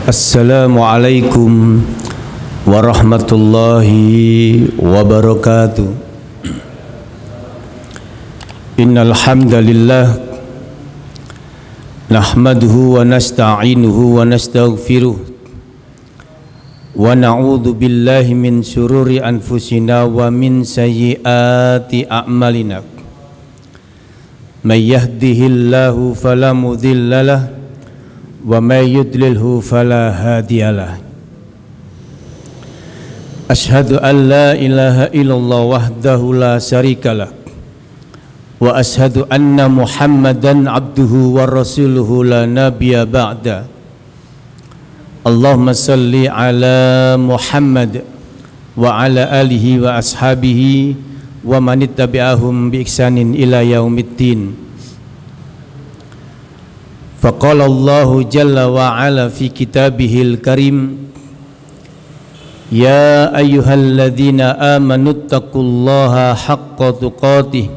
Assalamualaikum warahmatullahi wabarakatuh. Innal hamdalillah nahmaduhu wa nasta'inuhu wa nastaghfiruh wa na'udzu billahi min syururi anfusina wa min sayyiati a'malina. May yahdihillahu fala mudhillalah wa may yudlilhu fala hadiyalah. Ashhadu an la ilaha illallah wahdahu la syarikalah wa ashhadu anna Muhammadan abduhu wa rasuluhu la nabiyya ba'da. Allahumma salli ala Muhammad wa ala alihi wa ashabihi wa man ittabi'ahum bi ihsanin ila yaumiddin. Faqala Allahu jalla wa ala fi kitabihil karim, ya ayyuhalladzina amanu taqullaha haqqa tuqatih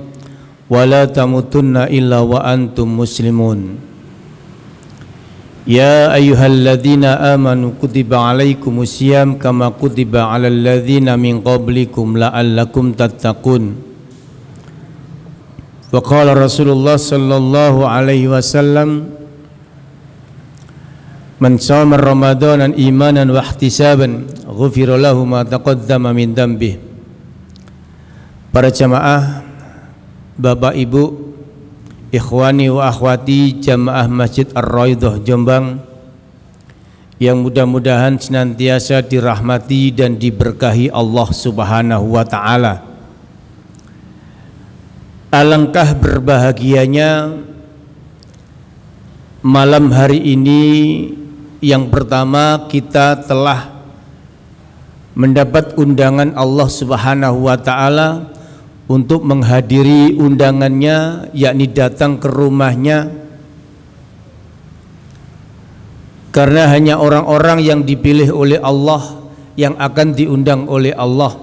wa la tamutunna illa wa antum muslimun. Ya ayyuhalladzina amanu kutiba alaikumus syiyam kama kutiba alal ladzina min qablikum la'allakum tattaqun. Wa qala Rasulullah sallallahu alaihi wasallam, man shoma ramadanan imanan wa ihtisaban ghufira lahu ma taqaddama min dhanbihi. Para jamaah, Bapak Ibu, ikhwani wa akhwati jamaah Masjid Ar-Raidhah Jombang yang mudah-mudahan senantiasa dirahmati dan diberkahi Allah Subhanahu wa taala. Alangkah berbahagianya malam hari ini. Yang pertama, kita telah mendapat undangan Allah Subhanahu wa taala untuk menghadiri undangannya, yakni datang ke rumahnya, karena hanya orang-orang yang dipilih oleh Allah yang akan diundang oleh Allah.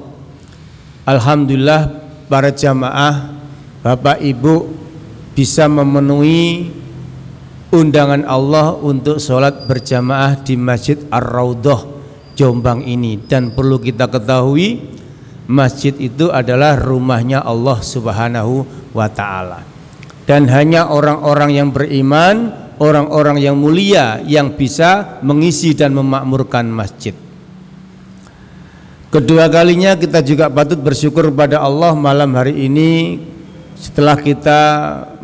Alhamdulillah, para jamaah, Bapak Ibu bisa memenuhi undangan Allah untuk sholat berjamaah di Masjid Ar-Raudhah Jombang ini. Dan perlu kita ketahui, masjid itu adalah rumahnya Allah Subhanahu wa ta'ala, dan hanya orang-orang yang beriman, orang-orang yang mulia yang bisa mengisi dan memakmurkan masjid. Kedua kalinya kita juga patut bersyukur pada Allah malam hari ini, setelah kita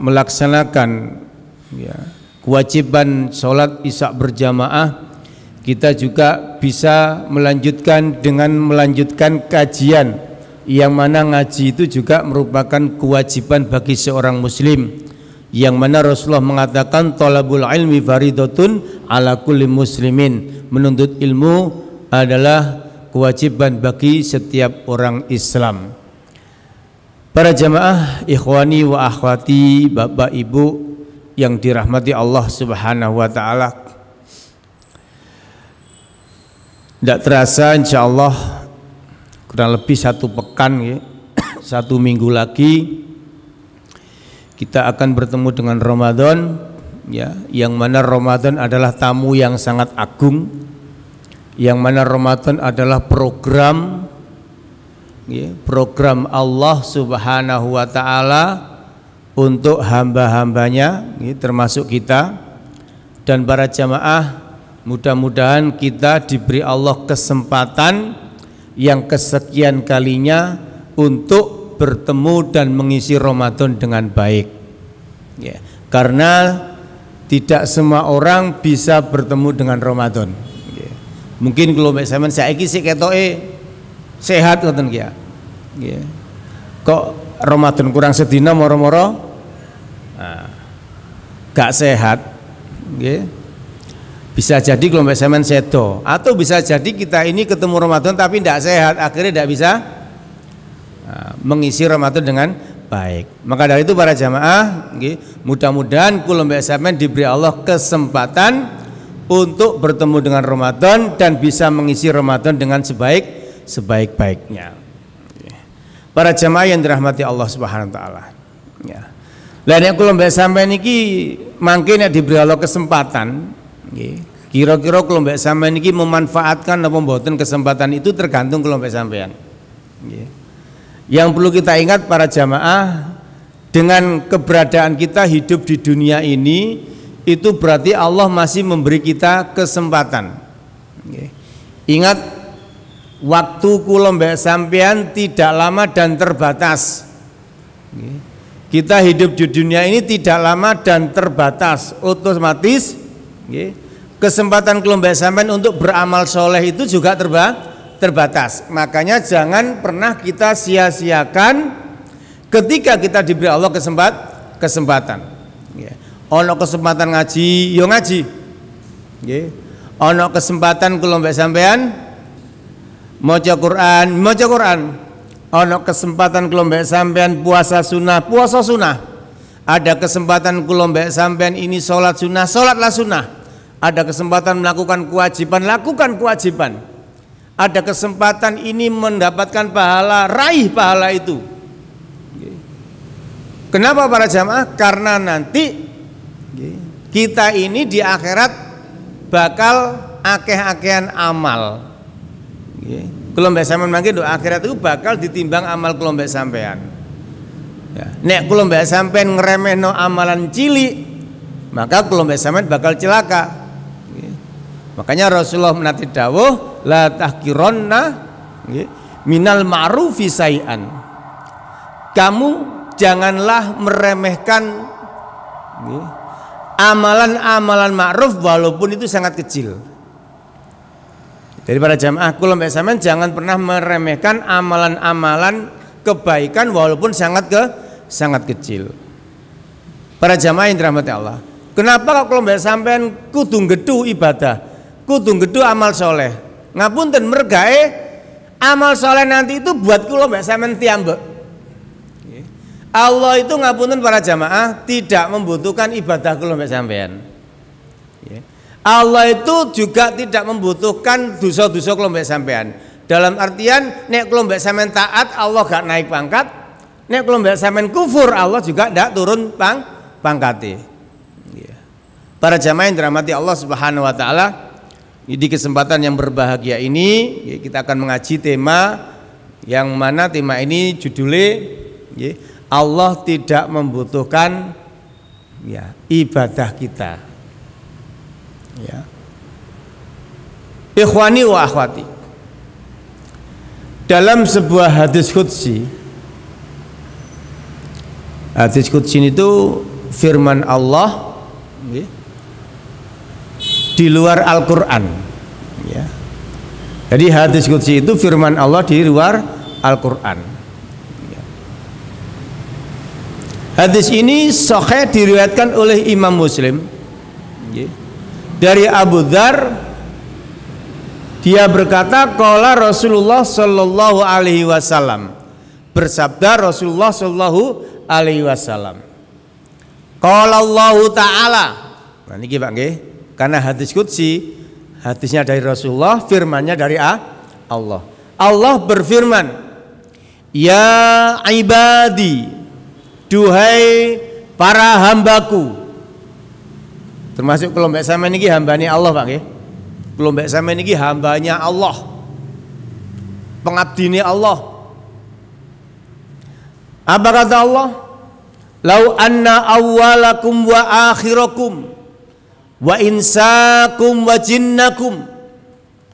melaksanakan kewajiban sholat isya berjamaah, kita juga bisa melanjutkan dengan melanjutkan kajian, yang mana ngaji itu juga merupakan kewajiban bagi seorang muslim, yang mana Rasulullah mengatakan thalabul ilmi faridatun ala kulli muslimin, menuntut ilmu adalah kewajiban bagi setiap orang Islam. Para jamaah, ikhwani wa akhwati, Bapak Ibu yang dirahmati Allah Subhanahu wa ta'ala, tidak terasa insyaallah kurang lebih satu pekan ya, satu minggu lagi kita akan bertemu dengan Ramadan ya, yang mana Ramadan adalah tamu yang sangat agung, yang mana Ramadan adalah program ya, program Allah Subhanahu wa ta'ala untuk hamba-hambanya ya, termasuk kita. Dan para jamaah, mudah-mudahan kita diberi Allah kesempatan yang kesekian kalinya untuk bertemu dan mengisi Ramadan dengan baik ya, karena tidak semua orang bisa bertemu dengan Ramadan ya. Mungkin kalau sampean saiki sik ketoke sehat ngoten ya, kok Ramadan kurang sedina moro-moro gak sehat ya. Bisa jadi kelompok semen sedo, atau bisa jadi kita ini ketemu Ramadan tapi tidak sehat, akhirnya tidak bisa mengisi Ramadan dengan baik. Maka dari itu para jamaah, mudah-mudahan kelompok semen diberi Allah kesempatan untuk bertemu dengan Ramadan dan bisa mengisi Ramadan dengan sebaik-baiknya. Para jamaah yang dirahmati Allah Subhanahu wa taala. Ya. Lah nek kula mbek sampean iki mangke nek diberi Allah kesempatan nggih. Kira-kira kelompok sampean ini memanfaatkan apa mboten kesempatan itu tergantung kelompok sampean. Yang perlu kita ingat para jamaah, dengan keberadaan kita hidup di dunia ini, itu berarti Allah masih memberi kita kesempatan. Ingat, waktu kula mbek sampean tidak lama dan terbatas. Kita hidup di dunia ini tidak lama dan terbatas, otomatis kesempatan kula mbek sampean untuk beramal soleh itu juga terbatas. Makanya jangan pernah kita sia-siakan ketika kita diberi Allah kesempatan. Ono kesempatan ngaji, yo ngaji. Ono kesempatan kula mbek sampean maca Quran. Ono kesempatan kula mbek sampean puasa sunnah. Ada kesempatan kula mbek sampean ini sholatlah sunnah. Ada kesempatan melakukan kewajiban, lakukan kewajiban. Ada kesempatan ini mendapatkan pahala, raih pahala itu. Kenapa para jamaah? Karena nanti kita ini di akhirat bakal akeh-akehan amal. Kelompok sampean mangke do akhirat itu bakal ditimbang amal kelompok sampean. Nek kelompok sampean ngeremehno amalan cilik, maka kelompok sampean bakal celaka. Makanya Rasulullah menati dawuh, la tahqironna minal ma'rufi syai'an. Kamu janganlah meremehkan amalan-amalan ma'ruf walaupun itu sangat kecil. Jadi para jamaah kula mbek sampean jangan pernah meremehkan amalan-amalan kebaikan walaupun sangat kecil. Para jamaah yang dirahmati Allah. Kenapa kula mbek sampean kudu gedhu ibadah, kudu gedhu amal soleh? Ngapunten mergae amal soleh nanti itu buat kula mbek sampean tiambek. Allah itu ngapunten para jamaah tidak membutuhkan ibadah kula mbek sampean. Allah itu juga tidak membutuhkan dosa-dosa kula mbek sampean. Dalam artian nek kula mbek sampean taat Allah gak naik pangkat, nek kula mbek sampean kufur Allah juga ndak turun pangkate. Para jamaah yang dirahmati Allah Subhanahu wa taala, di kesempatan yang berbahagia ini kita akan mengaji tema yang mana tema ini judulnya Allah tidak membutuhkan ibadah kita. Ikhwani wa akhwati, dalam sebuah hadis qudsi itu firman Allah di luar Al-Quran. Jadi hadis qudsi itu firman Allah di luar Al-Quran. Hadis ini sahih diriwayatkan oleh Imam Muslim dari Abu Dzar. Dia berkata, qala Rasulullah sallallahu alaihi wasallam, bersabda Rasulullah sallallahu alaihi wasallam, qala Allah taala. Nah niki Pak nggih, karena hadis qudsi, hadisnya dari Rasulullah, firmannya dari Allah. Allah berfirman, ya ibadi, duhai para hambaku. Termasuk kelompok sampean niki hambane Allah Pak nggih. Kelompok sampean niki hambanya Allah, pengabdine Allah. Apa kata Allah? Lau anna awwalakum wa akhirakum wa insakum wa jinnakum.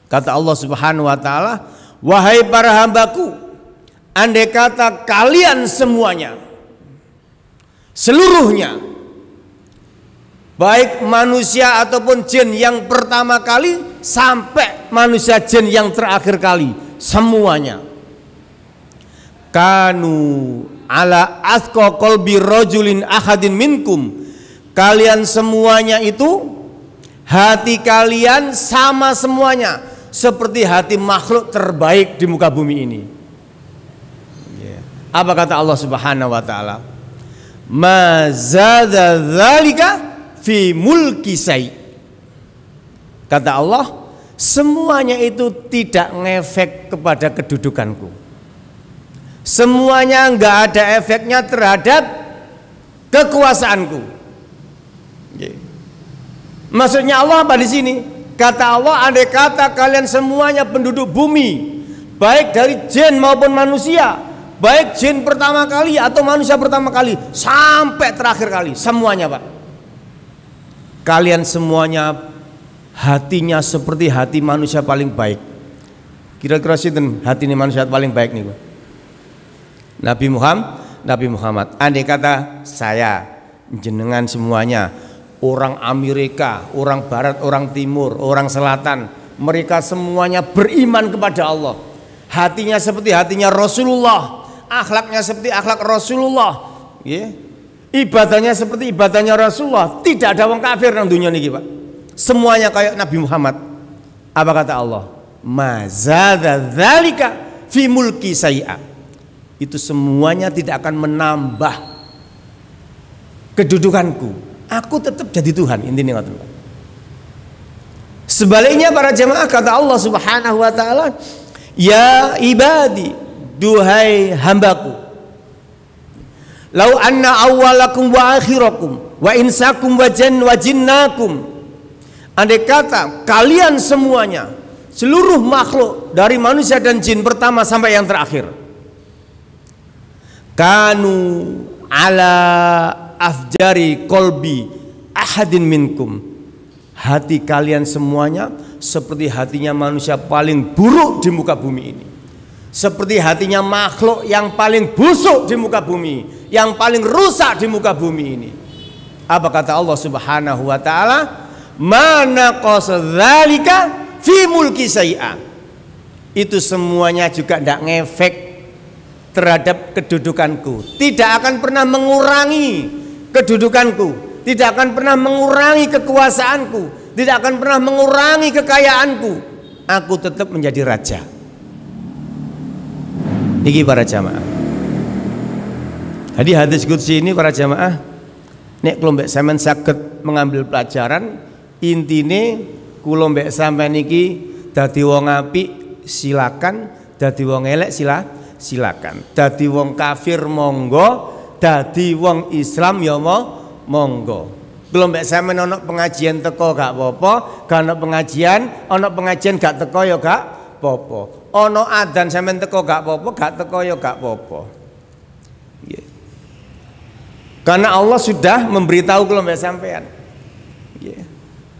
Kata Allah Subhanahu wa taala, wahai para hambaku, andai kata kalian semuanya, seluruhnya, baik manusia ataupun jin yang pertama kali sampai manusia jin yang terakhir kali, semuanya kanu ala athqa qalbi rajulin ahadin minkum, kalian semuanya itu hati kalian sama semuanya seperti hati makhluk terbaik di muka bumi ini. Apa kata Allah Subhanahu wa taala? Ma zada dzalika fi mulki say. Kata Allah, semuanya itu tidak ngefek kepada kedudukanku. Semuanya enggak ada efeknya terhadap kekuasaanku. Maksudnya Allah apa di sini? Kata Allah, andai kata kalian semuanya penduduk bumi, baik dari jin maupun manusia, baik jin pertama kali atau manusia pertama kali sampai terakhir kali, semuanya Pak, kalian semuanya hatinya seperti hati manusia paling baik. Kira-kira sinten hati ini manusia paling baik nih Pak? Nabi Muhammad. Andai kata saya, jenengan semuanya, orang Amerika, orang Barat, orang Timur, orang Selatan, mereka semuanya beriman kepada Allah. Hatinya seperti hatinya Rasulullah, akhlaknya seperti akhlak Rasulullah, ibadahnya seperti ibadahnya Rasulullah. Tidak ada orang kafir dalam dunia ini Pak. Semuanya kayak Nabi Muhammad. Apa kata Allah? Mazada dzalika fi mulki sayya. Itu semuanya tidak akan menambah kedudukanku. Aku tetap jadi Tuhan. Intinya ngoten. Sebaliknya para jemaah, kata Allah Subhanahu wa taala, ya ibadi, duhai hambaku, lau anna awwalakum wa akhirakum wa insakum wa jinnakum, andai kata kalian semuanya, seluruh makhluk dari manusia dan jin pertama sampai yang terakhir, kanu ala afjari kolbi ahadin minkum, hati kalian semuanya seperti hatinya manusia paling buruk di muka bumi ini, seperti hatinya makhluk yang paling busuk di muka bumi, yang paling rusak di muka bumi ini. Apa kata Allah Subhanahu wa taala? Mana qasadzalika fi mulki sayya. Itu semuanya juga tidak ngefek terhadap kedudukanku, tidak akan pernah mengurangi kedudukanku, tidak akan pernah mengurangi kekuasaanku, tidak akan pernah mengurangi kekayaanku. Aku tetap menjadi raja. Niki para jamaah. Jadi hadis qudsi ini para jamaah, nek kula mbek sampean saged mengambil pelajaran, intine kula mbek sampean niki dadi wong apik silakan, dadi wong elek silakan, dadi wong kafir monggo, dadi wong Islam ya monggo. Kula mbek sampean ana pengajian teko gak apa-apa, gak ana pengajian gak teko ya gak apa-apa. Ana adzan sampean teko gak apa-apa, gak teko ya gak apa-apa. Nggih. Karena Allah sudah memberitahu kula mbek sampean. Nggih.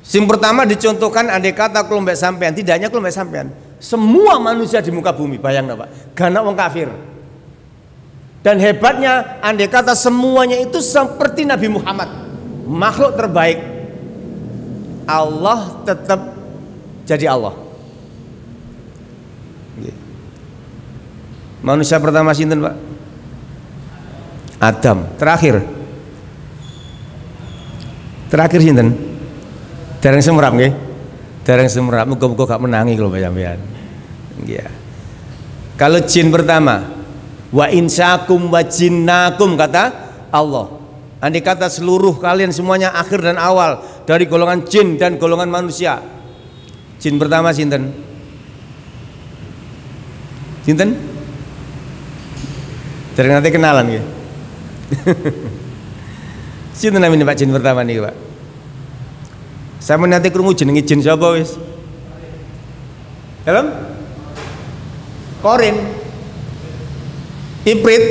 Sing pertama dicontohkan, andai kata kula mbek sampean, tidak hanya kula mbek sampean, semua manusia di muka bumi, bayangna Pak, gak ana wong kafir. Dan hebatnya, andai kata semuanya itu seperti Nabi Muhammad, makhluk terbaik, Allah tetap jadi Allah. Manusia pertama sinten Pak? Adam. Terakhir sinten? Dereng semrap nggih. Dereng semrap, muga-muga gak menangi kalau sampean. Nggih. Kalau jin pertama, wa insakum wa jinnakum, kata Allah. Andai kata seluruh kalian semuanya akhir dan awal dari golongan jin dan golongan manusia. Jin pertama sinten? Sinten? Dari nanti kenalan ya. Sinten namanya Pak jin pertama nih Pak? Sama nanti krungu jenenge jin sapa wis? Dalam? Korin. Ibrit.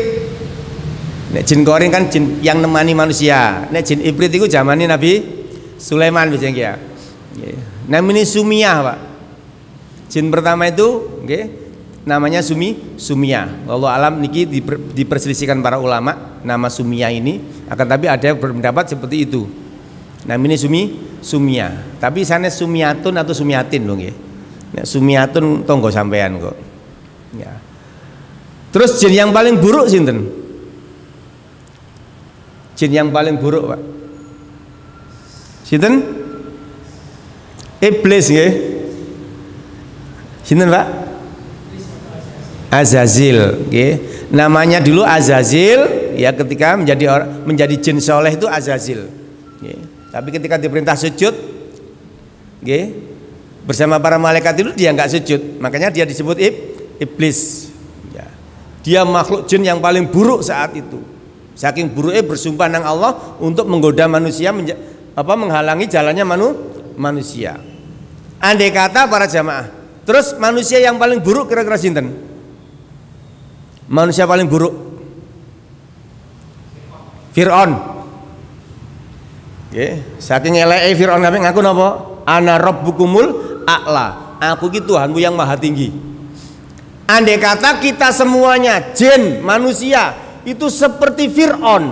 Nek jin korin kan jin yang nemani manusia. Nek jin ibrit itu zamane Nabi Sulaiman wis ya. Namanya Sumiyah Pak. Jin pertama itu nggih, namanya Sumiyah. Wallahu alam niki diperselisihkan para ulama nama Sumiyah ini, akan tapi ada yang berpendapat seperti itu. Namanya Sumiyah. Tapi sana Sumiyatun atau Sumiyatin loh nggih. Nek Sumiyatun tonggo sampean kok. Ya. Terus jin yang paling buruk sinten? Jin yang paling buruk Pak. Sinten? Iblis nggih. Sinten Pak? Azazil, okay. Namanya dulu Azazil, ya ketika menjadi jin soleh itu Azazil. Okay. Tapi ketika diperintah sujud, okay, bersama para malaikat itu dia nggak sujud, makanya dia disebut iblis. Ya. Dia makhluk jin yang paling buruk saat itu. Saking buruknya bersumpah nang Allah untuk menggoda manusia, menghalangi jalannya manusia. Andai kata para jamaah, terus manusia yang paling buruk kira-kira sinten? Manusia paling buruk Fir'aun. Saking eleke Fir'aun ngapain ngaku napa? Ana rabbukumul a'la. Aku ki Tuhanmu yang maha tinggi. Andai kata kita semuanya jin, manusia itu seperti Fir'aun,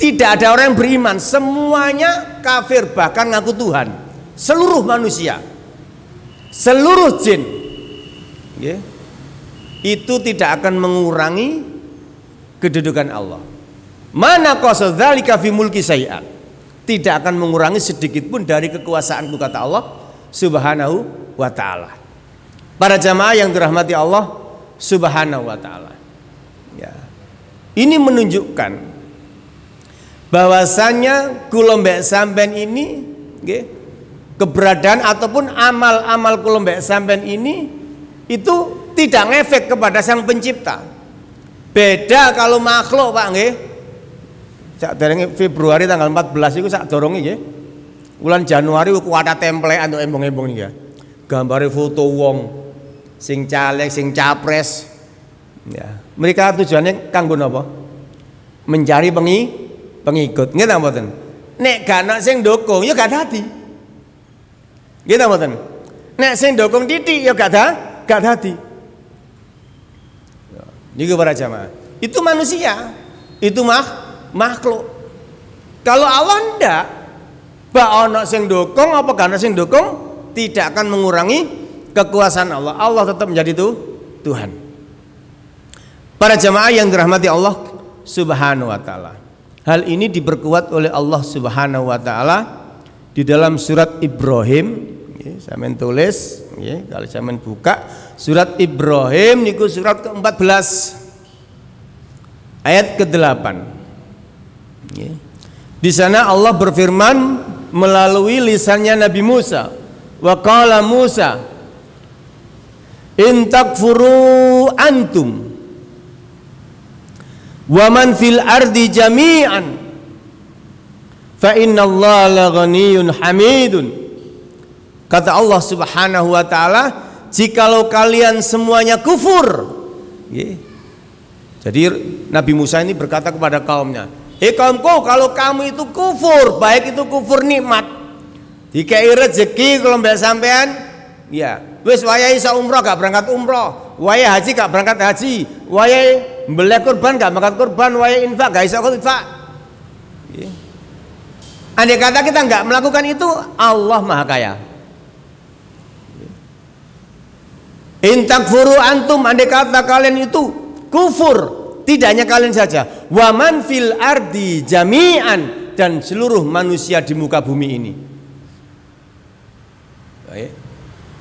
tidak ada orang yang beriman, semuanya kafir bahkan ngaku Tuhan. Seluruh manusia, seluruh jin, itu tidak akan mengurangi kedudukan Allah. Mana qasa dzalika fi mulki syai'an, tidak akan mengurangi sedikit pun dari kekuasaanku, kata Allah Subhanahu wa ta'ala. Para jamaah yang dirahmati Allah Subhanahu wa ta'ala, ini menunjukkan bahwasanya kula mbek sampean ini keberadaan ataupun amal-amal kula mbek sampean ini itu tidak ngefek kepada Sang Pencipta. Beda kalau makhluk, Pak nggih. Sakderenge Februari tanggal 14 iku sak doronge nggih. Bulan Januari ku ada templean untuk embong-embong niki ya. Gambare foto wong sing caleg, sing capres. Ya, mereka tujuannya kanggo napa? Mencari pengikut. Nggih ta mboten? Nek gak ana sing ndukung ya gak dadi. Nggih ta mboten? Nek sing ndukung titik ya gak dadi. Niku para jamaah. Itu manusia, itu makhluk. Kalau Allah ndak, ba ana sing ndukung apa gak ana sing ndukung, tidak akan mengurangi kekuasaan Allah. Allah tetap menjadi Tuhan. Para jamaah yang dirahmati Allah Subhanahu wa ta'ala, hal ini diperkuat oleh Allah Subhanahu wa ta'ala di dalam surat Ibrahim. Saya tulis, kalau saya buka surat Ibrahim niku surat ke-14 ayat ke-8. Di sana Allah berfirman melalui lisannya Nabi Musa, wa qala Musa in takfuru antum wa man fil ardi jami'an fa innallaha laghaniyyun hamidun. Kata Allah Subhanahu wa ta'ala, jikalau kalian semuanya kufur. Jadi Nabi Musa ini berkata kepada kaumnya, kaumku, kalau kamu itu kufur, baik itu kufur nikmat, dikai rezeki kalau mbak sampean, ya wis wayahe iso umroh gak berangkat umroh, wayahe haji gak berangkat haji, wayahe mbeleh kurban gak berangkat kurban, wayahe infak gak iso infak. Andai kata kita nggak melakukan itu, Allah Maha Kaya. In takfuru antum, andai kata kalian itu kufur, tidak hanya kalian saja, wa man fil ardi jami'an, dan seluruh manusia di muka bumi ini.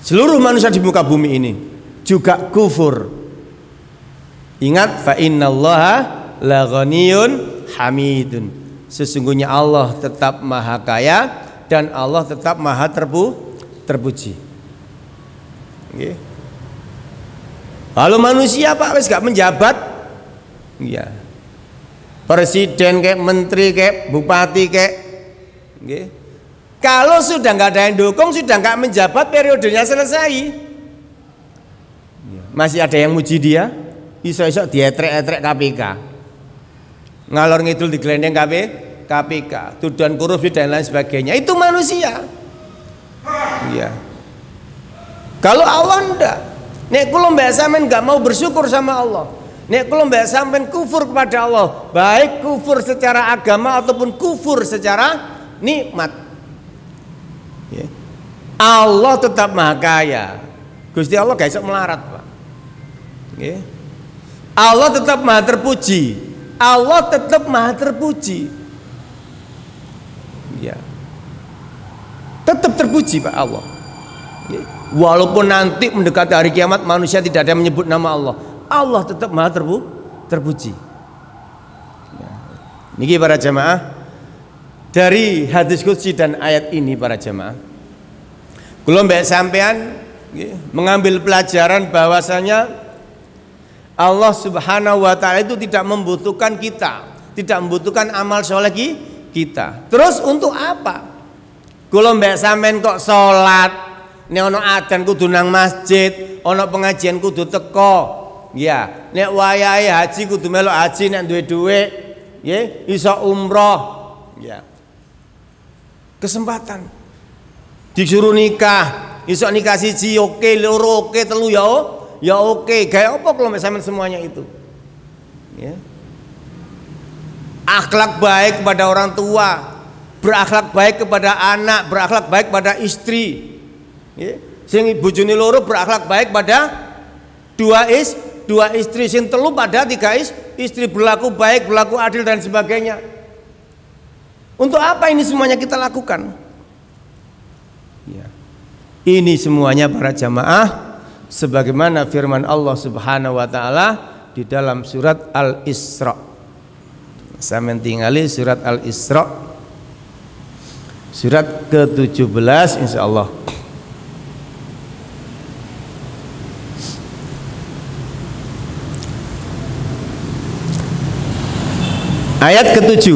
Seluruh manusia di muka bumi ini juga kufur. Ingat, fa innallaha laghaniyyun hamidun. Sesungguhnya Allah tetap Maha Kaya dan Allah tetap Maha terpuji. Kalau manusia Pak wis gak menjabat, ya presiden kayak menteri kayak bupati kayak, kalau sudah nggak ada yang dukung, sudah nggak menjabat, periodenya selesai. Masih ada yang muji dia, iso-iso dietrek-etrek KPK, ngalor ngidul digelendeng KPK, tuduhan korupsi dan lain sebagainya. Itu manusia. Iya. Kalau Allah ndak, nek kula mbak sampean nggak mau bersyukur sama Allah, nek kula mbak sampean kufur kepada Allah, baik kufur secara agama ataupun kufur secara nikmat, Allah tetap Maha Kaya. Gusti Allah gak iso melarat, Pak. Allah tetap Maha terpuji. Allah tetap Maha terpuji. Ya. Tetap terpuji Pak Allah. Walaupun nanti mendekati hari kiamat manusia tidak ada yang menyebut nama Allah, Allah tetap Maha terpuji. Niki para jamaah, dari hadis qudsi dan ayat ini para jamaah, kula mbek sampean mengambil pelajaran bahwasanya Allah Subhanahu wa ta'ala itu tidak membutuhkan kita, tidak membutuhkan amal soleh kita. Terus untuk apa? Kula mbek sampean kok salat, nek ana adzan kudu nang masjid, ana pengajian kudu teko. Ya, nek wayahe haji kudu melok haji nek duwe dhuwit. Nggih, iso umroh. Ya. Kesempatan. Disuruh nikah, iso nikah siji oke, loro oke, telu ya oke. Gawe apa kula mbek sampean semuanya itu? Ya. Akhlak baik kepada orang tua, berakhlak baik kepada anak, berakhlak baik pada istri. Sing bojone loro berakhlak baik pada dua istri, sing telu pada tiga istri, berlaku baik, berlaku adil dan sebagainya. Untuk apa ini semuanya kita lakukan? Ya. Ini semuanya para jamaah sebagaimana firman Allah Subhanahu wa taala di dalam surat Al-Isra. Saya mentinggali surat Al-Isra surat ke-17 insyaallah. Ayat ke-7.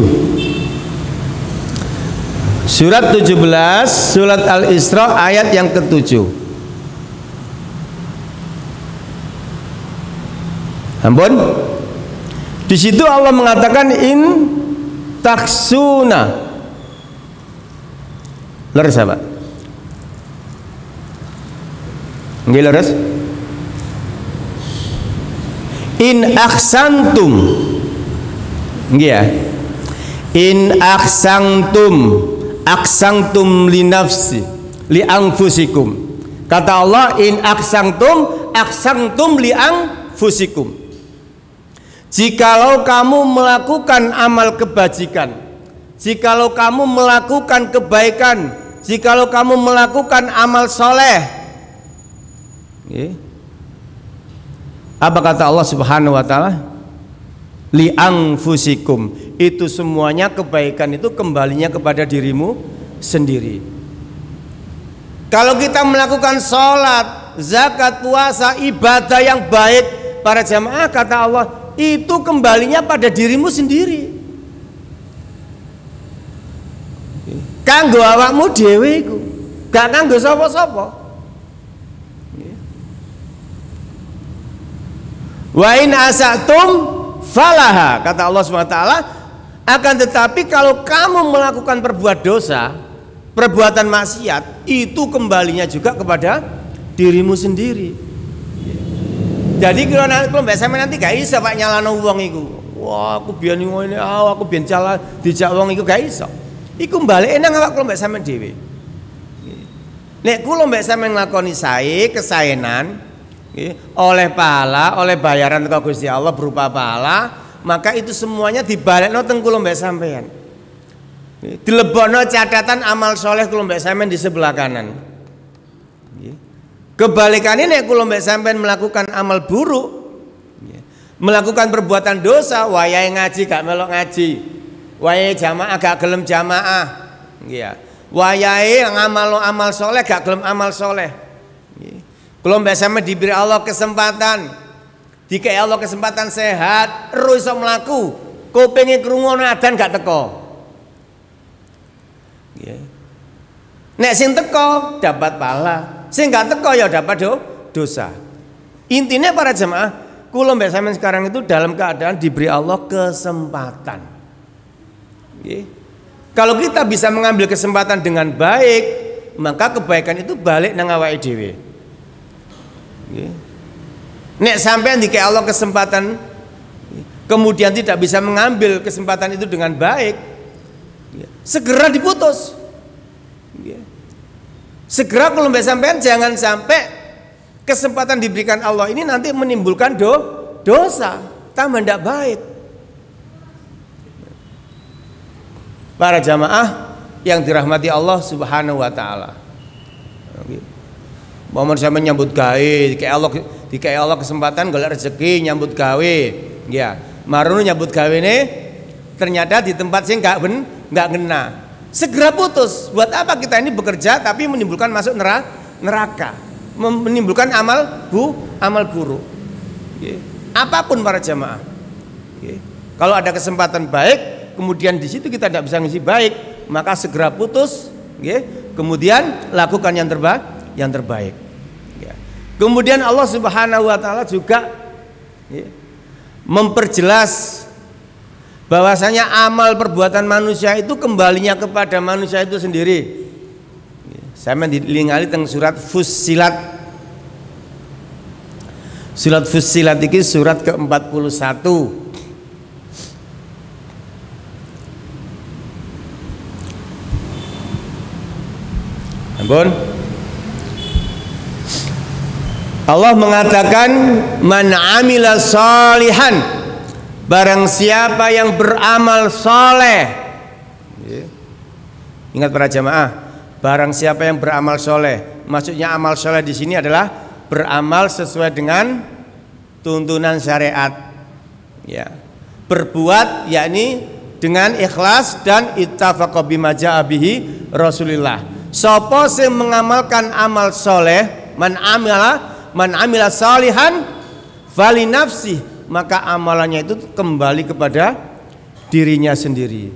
Surat 17 surat Al-Isra ayat yang ke-7. Ampun. Di situ Allah mengatakan in taksuna. Leres apa? Nggih leres? In aksantum. Nggih ya. In aksantum li nafsi li anfusikum. Kata Allah in aksantum li anfusikum. Jikalau kamu melakukan amal kebajikan, jikalau kamu melakukan kebaikan, jikalau kamu melakukan amal soleh, apa kata Allah Subhanahu wa taala? Li anfusikum. Itu semuanya kebaikan itu kembalinya kepada dirimu sendiri. Kalau kita melakukan sholat, zakat, puasa, ibadah yang baik, para jamaah kata Allah, itu kembalinya pada dirimu sendiri. Kanggo awakmu dhewe iku, gak kanggo sapa-sapa. Wa in asatum falaha, kata Allah SWT. Akan tetapi kalau kamu melakukan perbuatan dosa, perbuatan maksiat, itu kembalinya juga kepada dirimu sendiri. Jadi kalau mbak sampe nanti gak iso pak nyalano wong iku. Wah, aku biyen ngene, aku biyen salah dijak wong iku gak iso. Iku balike nang awak kula mbak sampean dhewe. Nek kula mbak sampean nglakoni sae, kesaenan, oleh pahala, oleh bayaran teko Gusti Allah berupa pahala, maka itu semuanya dibalekno teng kula mbak sampean. Dilebokno catatan amal soleh kula mbak sampean di sebelah kanan. Kebalikannya nek kula mbek sampean melakukan amal buruk, melakukan perbuatan dosa, wayahe ngaji gak melok ngaji, wayahe jamaah gak gelem jamaah, wayahe amal soleh gak gelem amal soleh. Kula mbek sampean diberi Allah kesempatan, dikei Allah kesempatan sehat, terus iso mlaku, kupinge krungu adzan gak teko. Nek sing teko dapat pahala, sing gak teko ya dapat dosa. Intinya para jemaah, kula mbek sampean sekarang itu dalam keadaan diberi Allah kesempatan. Kalau kita bisa mengambil kesempatan dengan baik, maka kebaikan itu balik nang awake dhewe. Nek sampean dikei Allah kesempatan, kemudian tidak bisa mengambil kesempatan itu dengan baik, segera diputus. Segera kalau mbak sampean jangan sampai kesempatan diberikan Allah ini nanti menimbulkan dosa, tambah tidak baik. Para jamaah yang dirahmati Allah Subhanahu wa taala. Momen sampean nyambut gawe, dikei Allah kesempatan golek rezeki nyambut gawe, ya. Marunu nyambut gawe nih ternyata di tempat sing gak ngena. Segera putus. Buat apa kita ini bekerja tapi menimbulkan masuk neraka, menimbulkan amal buruk. Apapun para jamaah. Kalau ada kesempatan baik, kemudian di situ kita tidak bisa ngisi baik, maka segera putus Kemudian lakukan yang terbaik. Kemudian Allah Subhanahu wa taala juga memperjelas bahwasanya amal perbuatan manusia itu kembalinya kepada manusia itu sendiri. Saya mendilingali teng surat Fussilat. Surat Fussilat ini surat ke-41. Ampun. Allah mengatakan man amila sholihan, barang siapa yang beramal soleh. Ingat para jamaah, barang siapa yang beramal soleh, maksudnya amal soleh di sini adalah beramal sesuai dengan tuntunan syariat, ya. Berbuat yakni dengan ikhlas dan ittafaqa bima jaa bihi Rasulullah. Sapa sing mengamalkan amal soleh, man amila salihan fali nafsi, maka amalannya itu kembali kepada dirinya sendiri.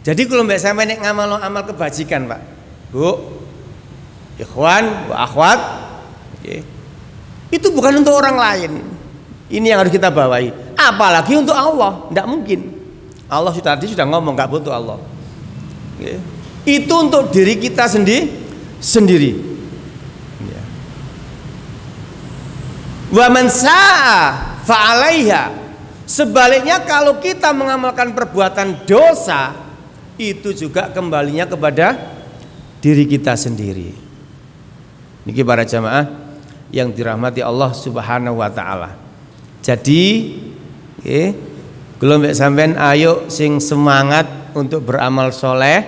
Jadi kalau mbak sampai nek ngamal amal kebajikan, Pak, Bu, ikhwan, akhwat, itu bukan untuk orang lain. Ini yang harus kita bawahi. Apalagi untuk Allah, tidak mungkin. Allah tadi sudah ngomong nggak butuh Allah. Itu untuk diri kita sendiri. Wa man sa'a fa'alaiha. Sebaliknya kalau kita mengamalkan perbuatan dosa, itu juga kembalinya kepada diri kita sendiri. Niki para jamaah yang dirahmati Allah Subhanahu wa taala. Jadi kalau mbek sampean ayo sing semangat untuk beramal soleh,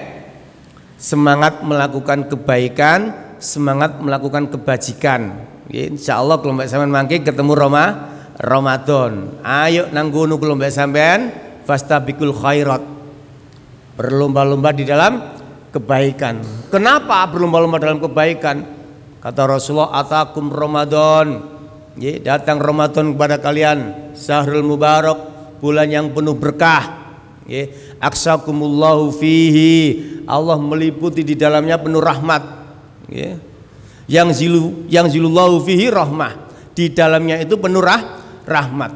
semangat melakukan kebaikan, semangat melakukan kebajikan. Insya Allah kalau mbak sampean mangke ketemu Ramadan, ayo nanggunu kalau mbak sampean fastabiqul khairat, berlomba-lomba di dalam kebaikan. Kenapa berlomba-lomba dalam kebaikan? Kata Rasulullah, atakum Ramadan, datang Ramadan kepada kalian, syahrul mubarak, bulan yang penuh berkah. Aksakumullahu fihi, Allah meliputi di dalamnya penuh rahmat. Yang zilullahu fihi rahmah, di dalamnya itu penuh rahmat.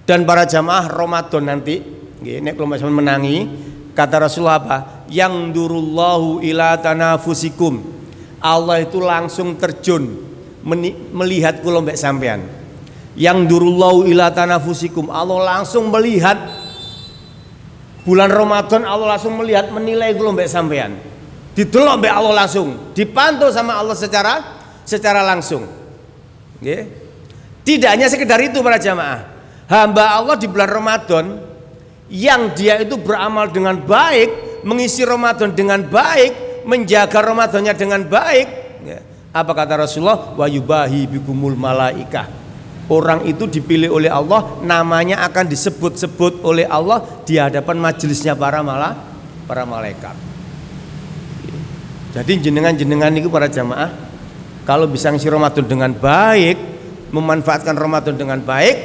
Dan para jamaah Ramadan nanti nek kalau masih menangi, kata Rasulullah apa? Yang durullahu ila tanafusikum, Allah itu langsung terjun melihat kula mbek sampean. Yang durullahu ila tanafusikum, Allah langsung melihat bulan Ramadan, Allah langsung melihat menilai kula mbek sampean. Didelok mbek Allah langsung, dipantau sama Allah secara langsung. Tidak hanya sekedar itu para jamaah, hamba Allah di bulan Ramadan yang dia itu beramal dengan baik, mengisi Ramadan dengan baik, menjaga Ramadannya dengan baik. Apa kata Rasulullah? Wa yubahi bikumul malaikah. Orang itu dipilih oleh Allah, namanya akan disebut-sebut oleh Allah di hadapan majelisnya para malaikat. Jadi jenengan itu para jamaah, kalau bisa ngisi Ramadan dengan baik, memanfaatkan Ramadan dengan baik,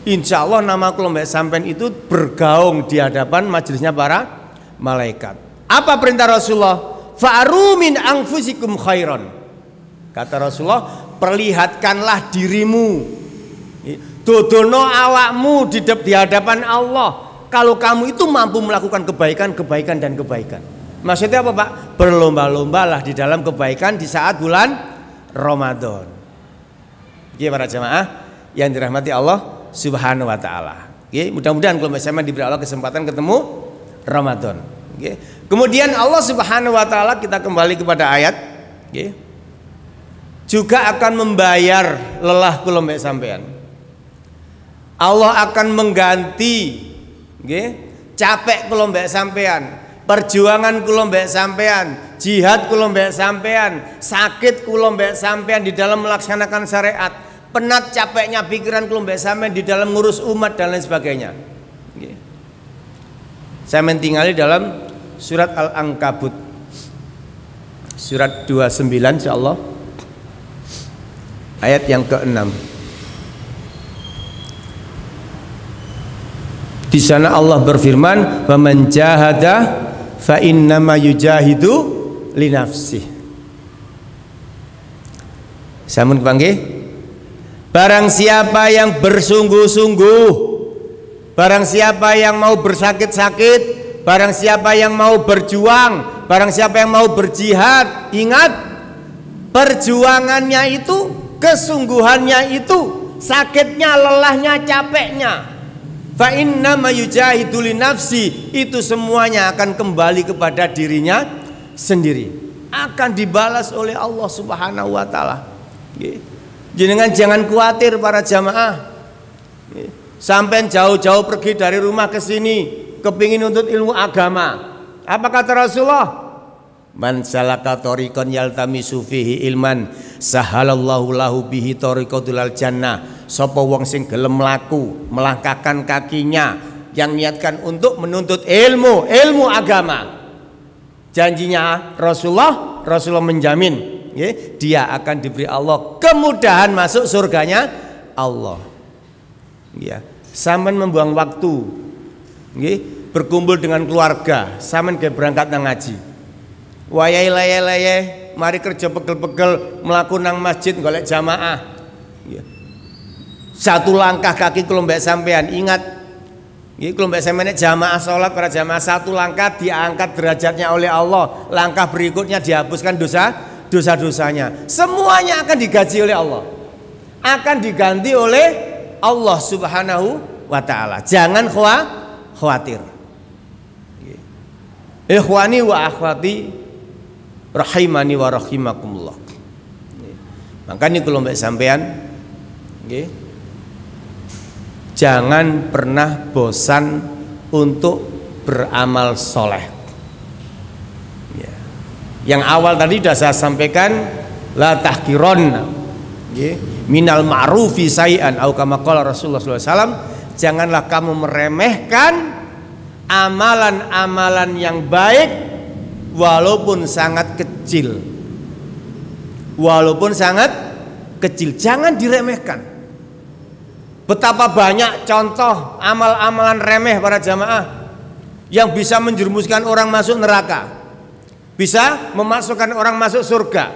insya Allah nama kula mbek sampean itu bergaung di hadapan majelisnya para malaikat. Apa perintah Rasulullah? Fa'aru min anfusikum khairan. Kata Rasulullah, perlihatkanlah dirimu, dodono awakmu di hadapan Allah, kalau kamu itu mampu melakukan kebaikan dan kebaikan. Maksudnya apa, Pak? Berlomba-lombalah di dalam kebaikan di saat bulan Ramadan. Oke para jamaah yang dirahmati Allah Subhanahu wa taala. Oke, mudah-mudahan kalau bersama diberi Allah kesempatan ketemu Ramadan. Oke. Kemudian Allah Subhanahu wa taala, kita kembali kepada ayat, oke, juga akan membayar lelah kula mbek sampean. Allah akan mengganti capek kula mbek sampean, perjuangan kula mbek sampean, jihad kula mbek sampean, sakit kula mbek sampean di dalam melaksanakan syariat, penat capeknya pikiran kula mbek sampean di dalam ngurus umat dan lain sebagainya. Saya mentinggali dalam surat Al-Ankabut surat 29 insyaallah ayat yang ke-6. Di sana Allah berfirman, "Faman jahada fa innama yujahidu li nafsih. Sampun kepanggih? Barang siapa yang bersungguh-sungguh, barang siapa yang mau bersakit-sakit, barang siapa yang mau berjuang, barang siapa yang mau berjihad, ingat perjuangannya itu, kesungguhannya itu, sakitnya, lelahnya, capeknya, fa innama yujahidu li nafsi, itu semuanya akan kembali kepada dirinya sendiri, akan dibalas oleh Allah Subhanahu wa taala. Jenengan jangan khawatir para jamaah, sampai jauh-jauh pergi dari rumah ke sini kepingin untuk ilmu agama. Apa kata Rasulullah? Man salaka tariqan yaltamisu fihi ilman sahalallahu lahu bihi tariqatul jannah. Sapa wong sing gelem mlaku, melangkahkan kakinya yang niatkan untuk menuntut ilmu agama. Janjinya Rasulullah menjamin, dia akan diberi Allah kemudahan masuk surganya Allah. Sampean membuang waktu, berkumpul dengan keluarga, sampean ke berangkat nang ngaji. Wayai laye mari kerja pegel-pegel melaku nang masjid golek jamaah. Satu langkah kaki kelompok sampean, ingat, kelompok sampean jamaah sholat para jamaah, satu langkah diangkat derajatnya oleh Allah, langkah berikutnya dihapuskan dosa-dosanya, semuanya akan digaji oleh Allah, akan diganti oleh Allah Subhanahu wa ta'ala. Jangan khawatir. Ikhwani wa akhwati rahimani wa rahimakumullah. Makanya kelompok sampean, jangan pernah bosan untuk beramal soleh. Yang awal tadi sudah saya sampaikan, la tahkiron minal ma'rufi say'an au kama qala Rasulullah SAW. Janganlah kamu meremehkan amalan-amalan yang baik walaupun sangat kecil. Walaupun sangat kecil, jangan diremehkan. Betapa banyak contoh amal-amalan remeh para jamaah yang bisa menjerumuskan orang masuk neraka, bisa memasukkan orang masuk surga.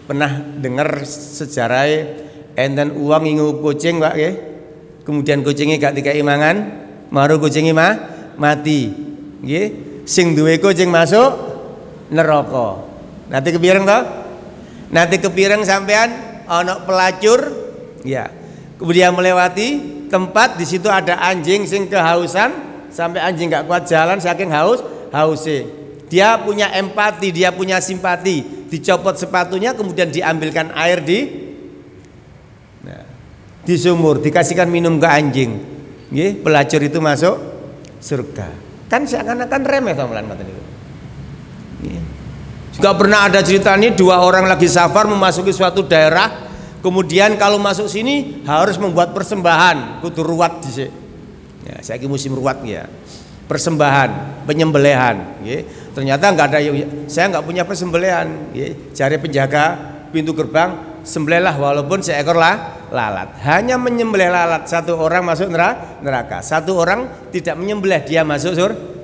Pernah dengar sejarah enten uang ngingu kucing Pak, kemudian kucingnya gak dikai mangan, maru kucingnya mati. Sing duwe kucing masuk neraka. Nanti kepireng toh? Nanti kepireng sampean ana pelacur, kemudian melewati tempat di situ ada anjing sing kehausan, sampai anjing gak kuat jalan saking hausnya. Dia punya empati, dia punya simpati, dicopot sepatunya kemudian diambilkan air di sumur, dikasihkan minum ke anjing. Pelacur itu masuk surga. Kan seakan-akan remeh teman-teman ngoten niku. Juga pernah ada cerita nih, dua orang lagi safar memasuki suatu daerah, kemudian kalau masuk sini harus membuat persembahan, kudu ruwat dhisik. Saiki musim ruwat persembahan, penyembelihan. Ternyata nggak ada, saya nggak punya persembelihan. Cari penjaga pintu gerbang, sembelihlah walaupun seekor lalat. Hanya menyembelih lalat, satu orang masuk neraka, satu orang tidak menyembelih, dia masuk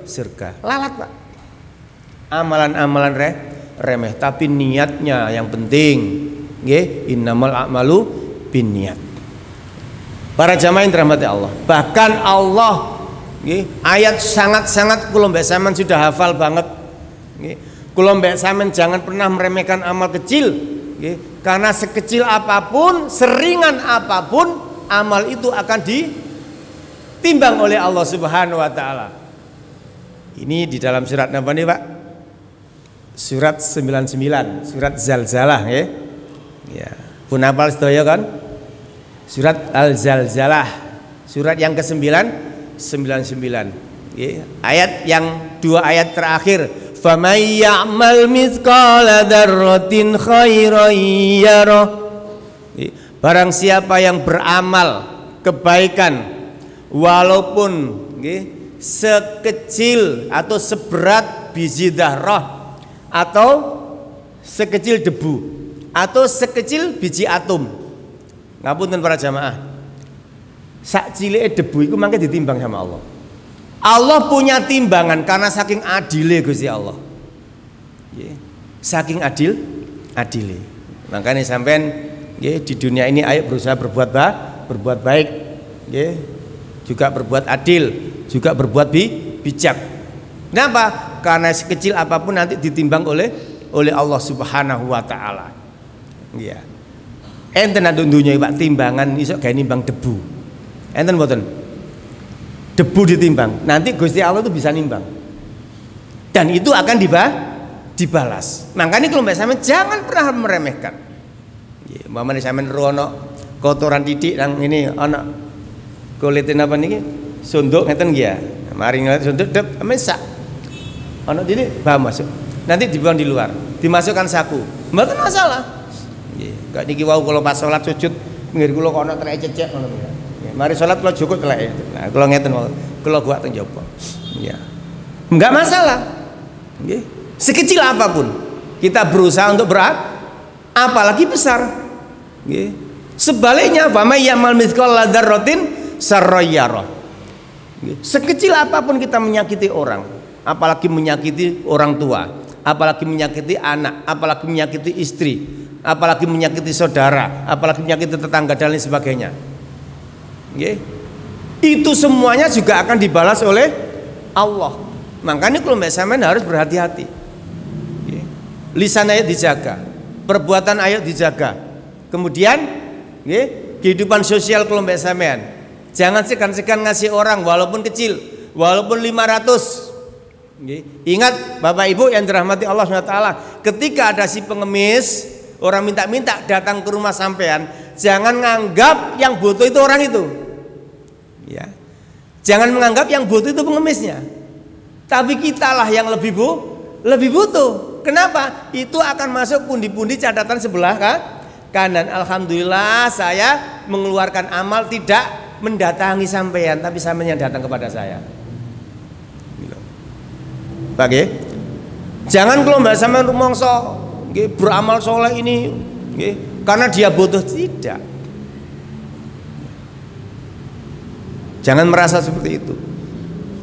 surga. Lalat Pak. Amalan-amalan remeh, tapi niatnya yang penting. Innamal a'malu binniyat. Para jamaah yang dirahmati Allah, bahkan Allah ayat sangat-sangat kula mbek sampean sudah hafal banget. Kula mbek sampean jangan pernah meremehkan amal kecil, karena sekecil apapun, seringan apapun, amal itu akan ditimbang oleh Allah Subhanahu wa taala. Ini di dalam surat apa nih Pak? Surat 99, surat Zalzalah Pun hafal sedaya kan? Surat Al-Zalzalah, surat yang ke-9 99. Ayat yang dua ayat terakhir, faman ya'mal mithqala dzarratin khairan yarah. Barang siapa yang beramal kebaikan walaupun sekecil atau seberat biji dzarrah, atau sekecil debu, atau sekecil biji atom. Ngapunten para jamaah, sak cilike debu itu mangke ditimbang sama Allah. Allah punya timbangan karena saking adile Gusti Allah. Saking adile. Makanya sampean di dunia ini ayo berusaha berbuat baik, juga berbuat adil, juga berbuat bijak. Kenapa? Karena sekecil apapun nanti ditimbang oleh Allah Subhanahu wa taala. Nggih. Enten nang dunya Pak timbangan iso gawe nimbang debu. Enten mboten? Debu ditimbang, nanti Gusti Allah itu bisa nimbang. Dan itu akan dibalas. Makanya kalau mbak sampean jangan pernah meremehkan. Mamane sampean rono kotoran titik nang ini ana kulitin apa niki? Sondok ngeten nggih ya. Mari ngeliat sondok dep mesak. Ana titik bah masuk. Nanti dibuang di luar, dimasukkan saku. Mboten masalah. Nggih, kok niki wau kula pas salat sujud pinggir kula kok ana telek cecek ngono ya. Mari salat kula cukup telek. Nah, kula ngeten wae. Kula buat teng jaba. Ya. Enggak masalah. Nggih. Sekecil apapun kita berusaha untuk berat, apalagi besar. Nggih. Sebaliknya, fama yamal mithqala dzarratin sarrayara. Sekecil apapun kita menyakiti orang, apalagi menyakiti orang tua, apalagi menyakiti anak, apalagi menyakiti istri, apalagi menyakiti saudara, apalagi menyakiti tetangga dan lain sebagainya. Nggih. Itu semuanya juga akan dibalas oleh Allah. Makanya kalau mbak sampean harus berhati-hati. Lisan ayo dijaga, perbuatan ayo dijaga. Kemudian kehidupan sosial kalau mbak sampean jangan segan-segan ngasih orang walaupun kecil, walaupun 500. Ingat Bapak Ibu yang dirahmati Allah SWT, ketika ada si pengemis, orang minta-minta datang ke rumah sampean, jangan menganggap yang butuh itu orang itu. Ya. Jangan menganggap yang butuh itu pengemisnya. Tapi kitalah yang lebih butuh. Kenapa? Itu akan masuk pundi-pundi catatan sebelah kanan. Alhamdulillah saya mengeluarkan amal tidak mendatangi sampean, tapi sampean yang datang kepada saya. Bagi, jangan kalau mbak sampean rumongso beramal soleh ini karena dia butuh, tidak. Jangan merasa seperti itu.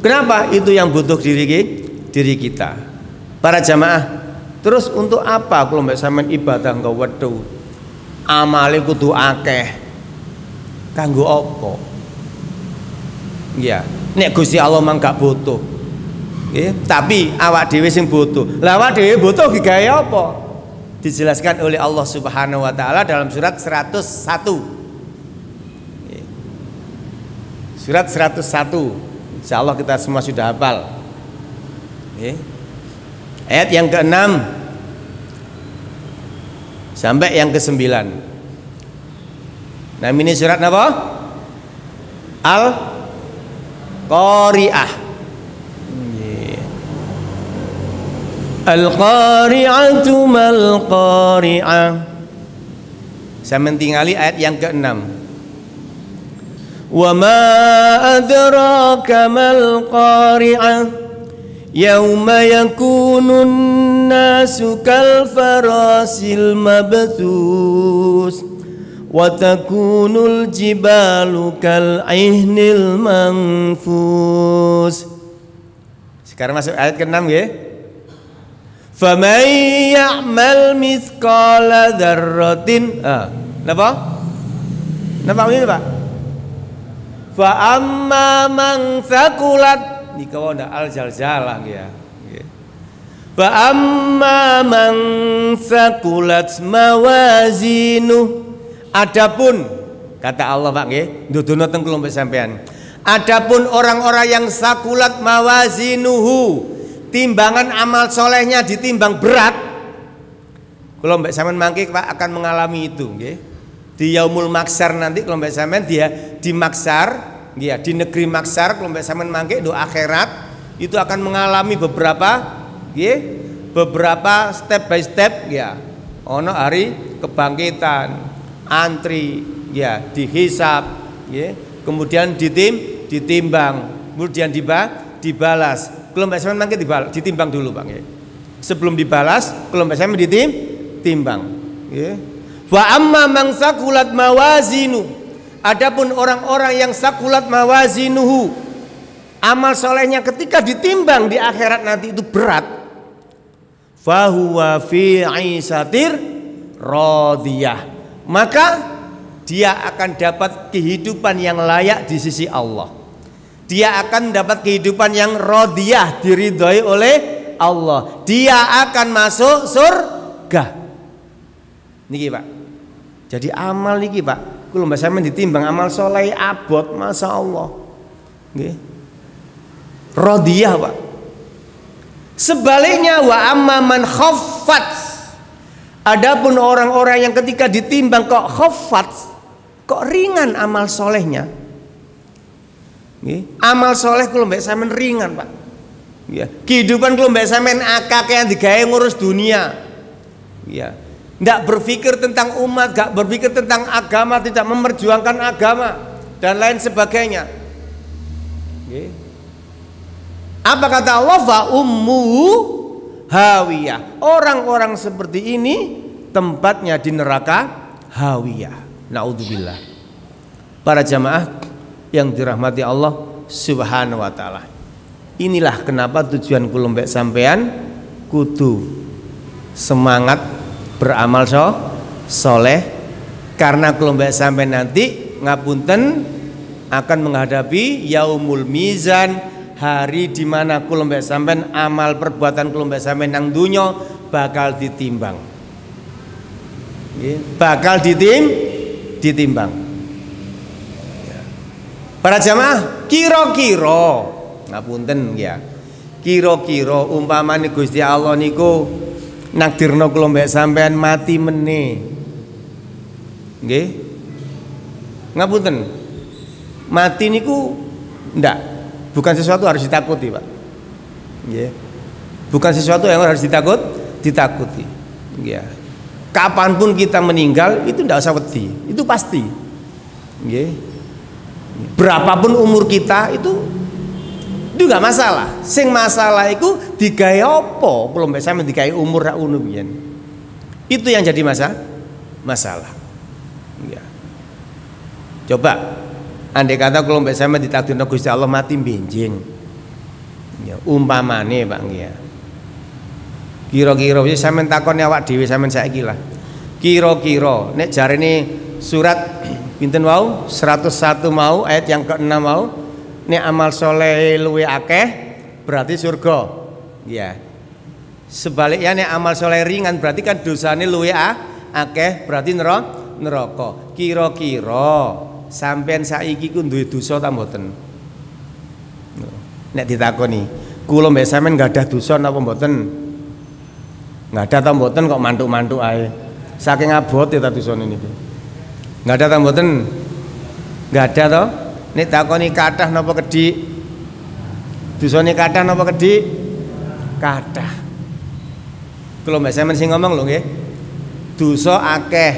Kenapa? Itu yang butuh diri kita. Para jamaah. Terus untuk apa kalau mbak sampean ibadah enggak wedu? Amale kudu akeh. Kanggo apa? Iya, nek Gusti Allah mah gak butuh. Nggih, tapi awak dhewe sing butuh. Lah awak dhewe butuh digawe apa? Dijelaskan oleh Allah Subhanahu wa taala dalam surat 101. Surat 101. Insyaallah kita semua sudah hafal. Ayat yang ke-6 sampai yang ke-9. Nah, ini surat apa? Al-Qari'ah. Al-Qari'atu mal-Qari'ah. Saya mentinggali ayat yang ke-6. Wa ma adraka mal-Qari'ah. Yauma yakunun nasu kal farasil mabthus wa takunul jibalu kal ihnil manfus. Sekarang masuk ayat ke-6 ya. Faman ya'mal mithqala dzarratin. Napa? Napa ini, Pak? Fa amma man thaqulat nika wonda al-zalzalah ya. Fa amma man thaqulat mawazinu. Adapun kata Allah Pak nggih, ndudono teng kula mbek sampean. Adapun orang-orang yang sakulat mawazinuhu, timbangan amal solehnya ditimbang berat. Kula mbek sampean mangke Pak akan mengalami itu nggih. Di yaumul maksar nanti kula mbek sampean dia di maksar. Ya, di negeri maksar kalau mbak sampean mangke do akhirat itu akan mengalami beberapa step by step ya. Ono hari kebangkitan, antri ya, dihisab ya, kemudian ditimbang, kemudian dibalas. Kalau mbak sampean mangke ditimbang dulu Bang ya. Sebelum dibalas, kalau mbak sampean ditimbang ya. Wa amma man saqulat mawazinu. Adapun orang-orang yang sakulat mawazinuhu, amal solehnya ketika ditimbang di akhirat nanti itu berat, fahuwa fi 'aisatir radiyah, maka dia akan dapat kehidupan yang layak di sisi Allah. Dia akan dapat kehidupan yang radiyah, diridhoi oleh Allah. Dia akan masuk surga. Niki Pak. Jadi amal niki Pak, kula mbak sampeyan ditimbang amal soleh abot, masya Allah. Nggih. Radiyah Pak. Sebaliknya wa amma man khaffat, adapun orang-orang yang ketika ditimbang kok khaffat, kok ringan amal solehnya. Amal soleh kula mbek sampean ringan Pak. Ya, kehidupan kula mbek sampean akake yang digawe ngurus dunia. Ya. Ndak berpikir tentang umat, gak berpikir tentang agama, tidak memperjuangkan agama dan lain sebagainya. Apa kata Allah? Fa ummuhu hawiyah. Orang-orang seperti ini tempatnya di neraka hawiyah. Naudzubillah. Para jamaah yang dirahmati Allah Subhanahu wa taala. Inilah kenapa tujuan kula mbek sampean kudu semangat beramal soleh, karena kula mbek sampean nanti ngapunten akan menghadapi yaumul mizan, hari di mana kula mbek sampean amal perbuatan kula mbek sampean nang dunya bakal ditimbang. Bakal ditimbang. Para jamaah, kira-kira ngapunten ya. Kira-kira umpamane Gusti Allah niku nakdirno kula mbek sampean mati meneh. Nggih. Ngapunten. Mati niku ndak, bukan sesuatu harus ditakuti, Pak. Nggih. Bukan sesuatu yang harus ditakuti. Nggih. Kapanpun kita meninggal itu ndak usah wedi, itu pasti. Nggih. Berapapun umur kita itu nggak masalah. Sing masalah itu digawe apa? Kula mbek sampeyan digawe umur ra ngono pian. Itu yang jadi masalah. Ya. Coba andai kata kula mbek sampeyan ditakdirno Gusti Allah mati benjing. Ya, umpamane Pak nggih ya. Kira-kira wis sampeyan takoni awak dhewe sampeyan saiki lah. Kira-kira nek jarene surat pinten wau 101 mau ayat yang ke-6 mau, nek amal soleh luwe akeh berarti surga. Ya. Sebaliknya nek amal soleh ringan berarti kan dosane luwe akeh berarti neraka. Kira-kira sampean saiki ku duwe dosa ta mboten? Nek ditakoni, kula mbek sampean gadah dosa napa mboten? Gadah ta mboten kok mantuk-mantuk ae. Saking abote ta dosane niki. Nggak ada tamboten, nggak ada toh. Nek takoni kathah napa kedhik? Dosane kathah napa kedhik? Kathah. Kula mbek sampeyan sing ngomong lho nggih. Dosa akeh,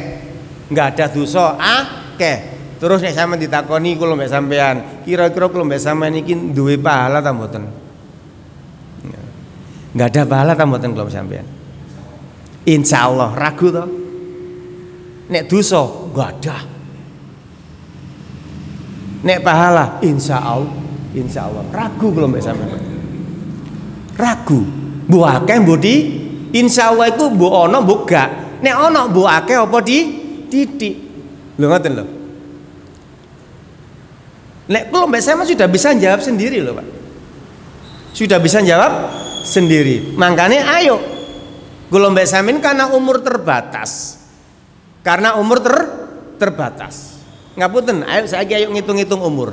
nggak ada dosa akeh. Terus nek sampeyan ditakoni kula mbek sampeyan, kira-kira kula mbek sampeyan iki duwe pahala ta mboten? Nggak ada pahala ta mboten kula sampeyan? Insyaallah ragu toh. Nek dosa enggak ada. Nek pahala insyaallah ragu kula mbek sampeyan. Ragu. Mbok akeh mbok di insyaallah iku mbok ana mbok gak. Nek ana mbok akeh apa di titik. Lho ngoten lho. Nek kula mbek sampeyan sudah bisa jawab sendiri lho, Pak. Sudah bisa jawab sendiri. Makanya ayo kula mbek sampeyan karena umur terbatas. Karena umur terbatas. Ngapunten, ayo saiki ayo ngitung-ngitung umur.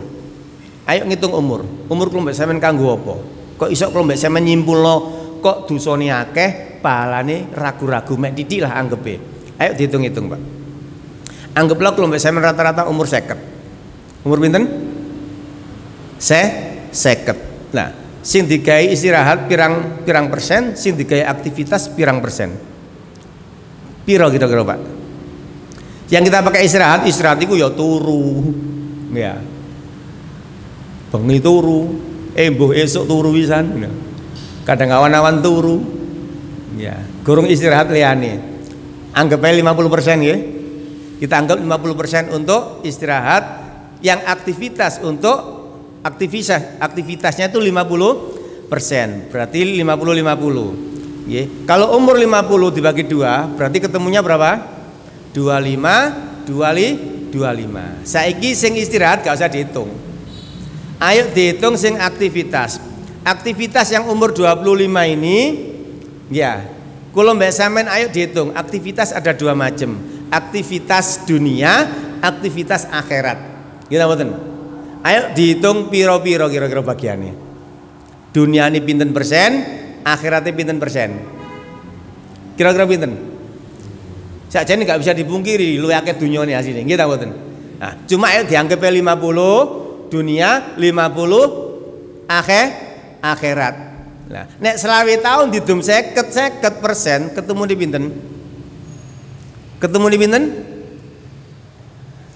Ayo ngitung umur. Umur kula mbek sampean kanggo apa? Kok iso kula mbek sampean nyimpulno kok dosane akeh, pahalane ragu-ragu mek titik lah anggepe. Ayo dihitung-hitung, Pak. Anggaplah kula mbek sampean rata-rata umur 50. Umur pinten? 50. Nah, sing digawe istirahat pirang persen, sing digawe aktivitas pirang persen. Piro kira-kira, Pak? Yang kita pakai istirahat itu ya turu, ya. Bengi turu, mbuh esuk turu pisan. Kadang awan-awan turu, ya. Gurung istirahat liyane. Anggap aja 50% ya. Kita anggap 50% untuk istirahat, yang aktivitas untuk aktivitasnya itu 50%, berarti 50-50. Kalau umur 50 dibagi 2 berarti ketemunya berapa? 25, 25. Saiki sing istirahat gak usah dihitung. Ayo dihitung sing aktivitas. Aktivitas yang umur 25 ini ya, kalau mbak sampean ayo dihitung. Aktivitas ada 2 macam. Aktivitas dunia, aktivitas akhirat. Gitu mboten? Ayo dihitung piro-piro kira-kira bagiannya. Dunia ini pinten persen, akhiratnya pinten persen. Kira-kira pinten? Sakjane nggak bisa dipungkiri luwih akeh dunyane asline, nggih ta mboten? Nah, cuma ayo dianggap 50 dunia, 50 akhirat. Nah, nek selawe tahun didum 50% ketemu di pinten? Ketemu di pinten?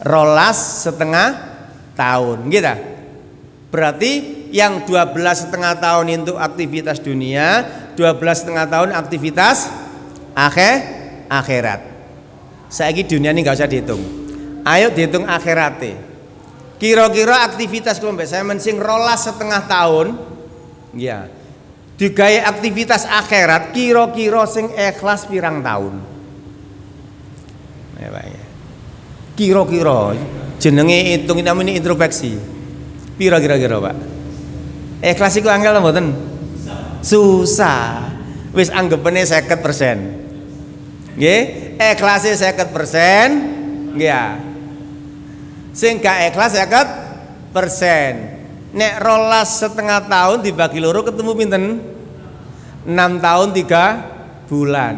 12,5 tahun, nggih ta? Berarti yang 12,5 tahun untuk aktivitas dunia, 12,5 tahun aktivitas akhirat. Saiki dunia ini nggak usah dihitung. Ayo dihitung akhiratnya. Kira-kira aktivitas kelompok saya sing 12,5 tahun, ya, digawe aktivitas akhirat. Kira-kira sing ikhlas pirang tahun? Ya, Pak, ya. Kira-kira jenenge hitung namanya introspeksi. Pira kira-kira Pak? Ikhlas iku angel mboten? Susah. Wis anggapane 50%. Nggih, ikhlase 50%, nggih ya. Sing gak ikhlas 50%. Nek 12,5 tahun dibagi loro ketemu pinten? 6 tahun 3 bulan.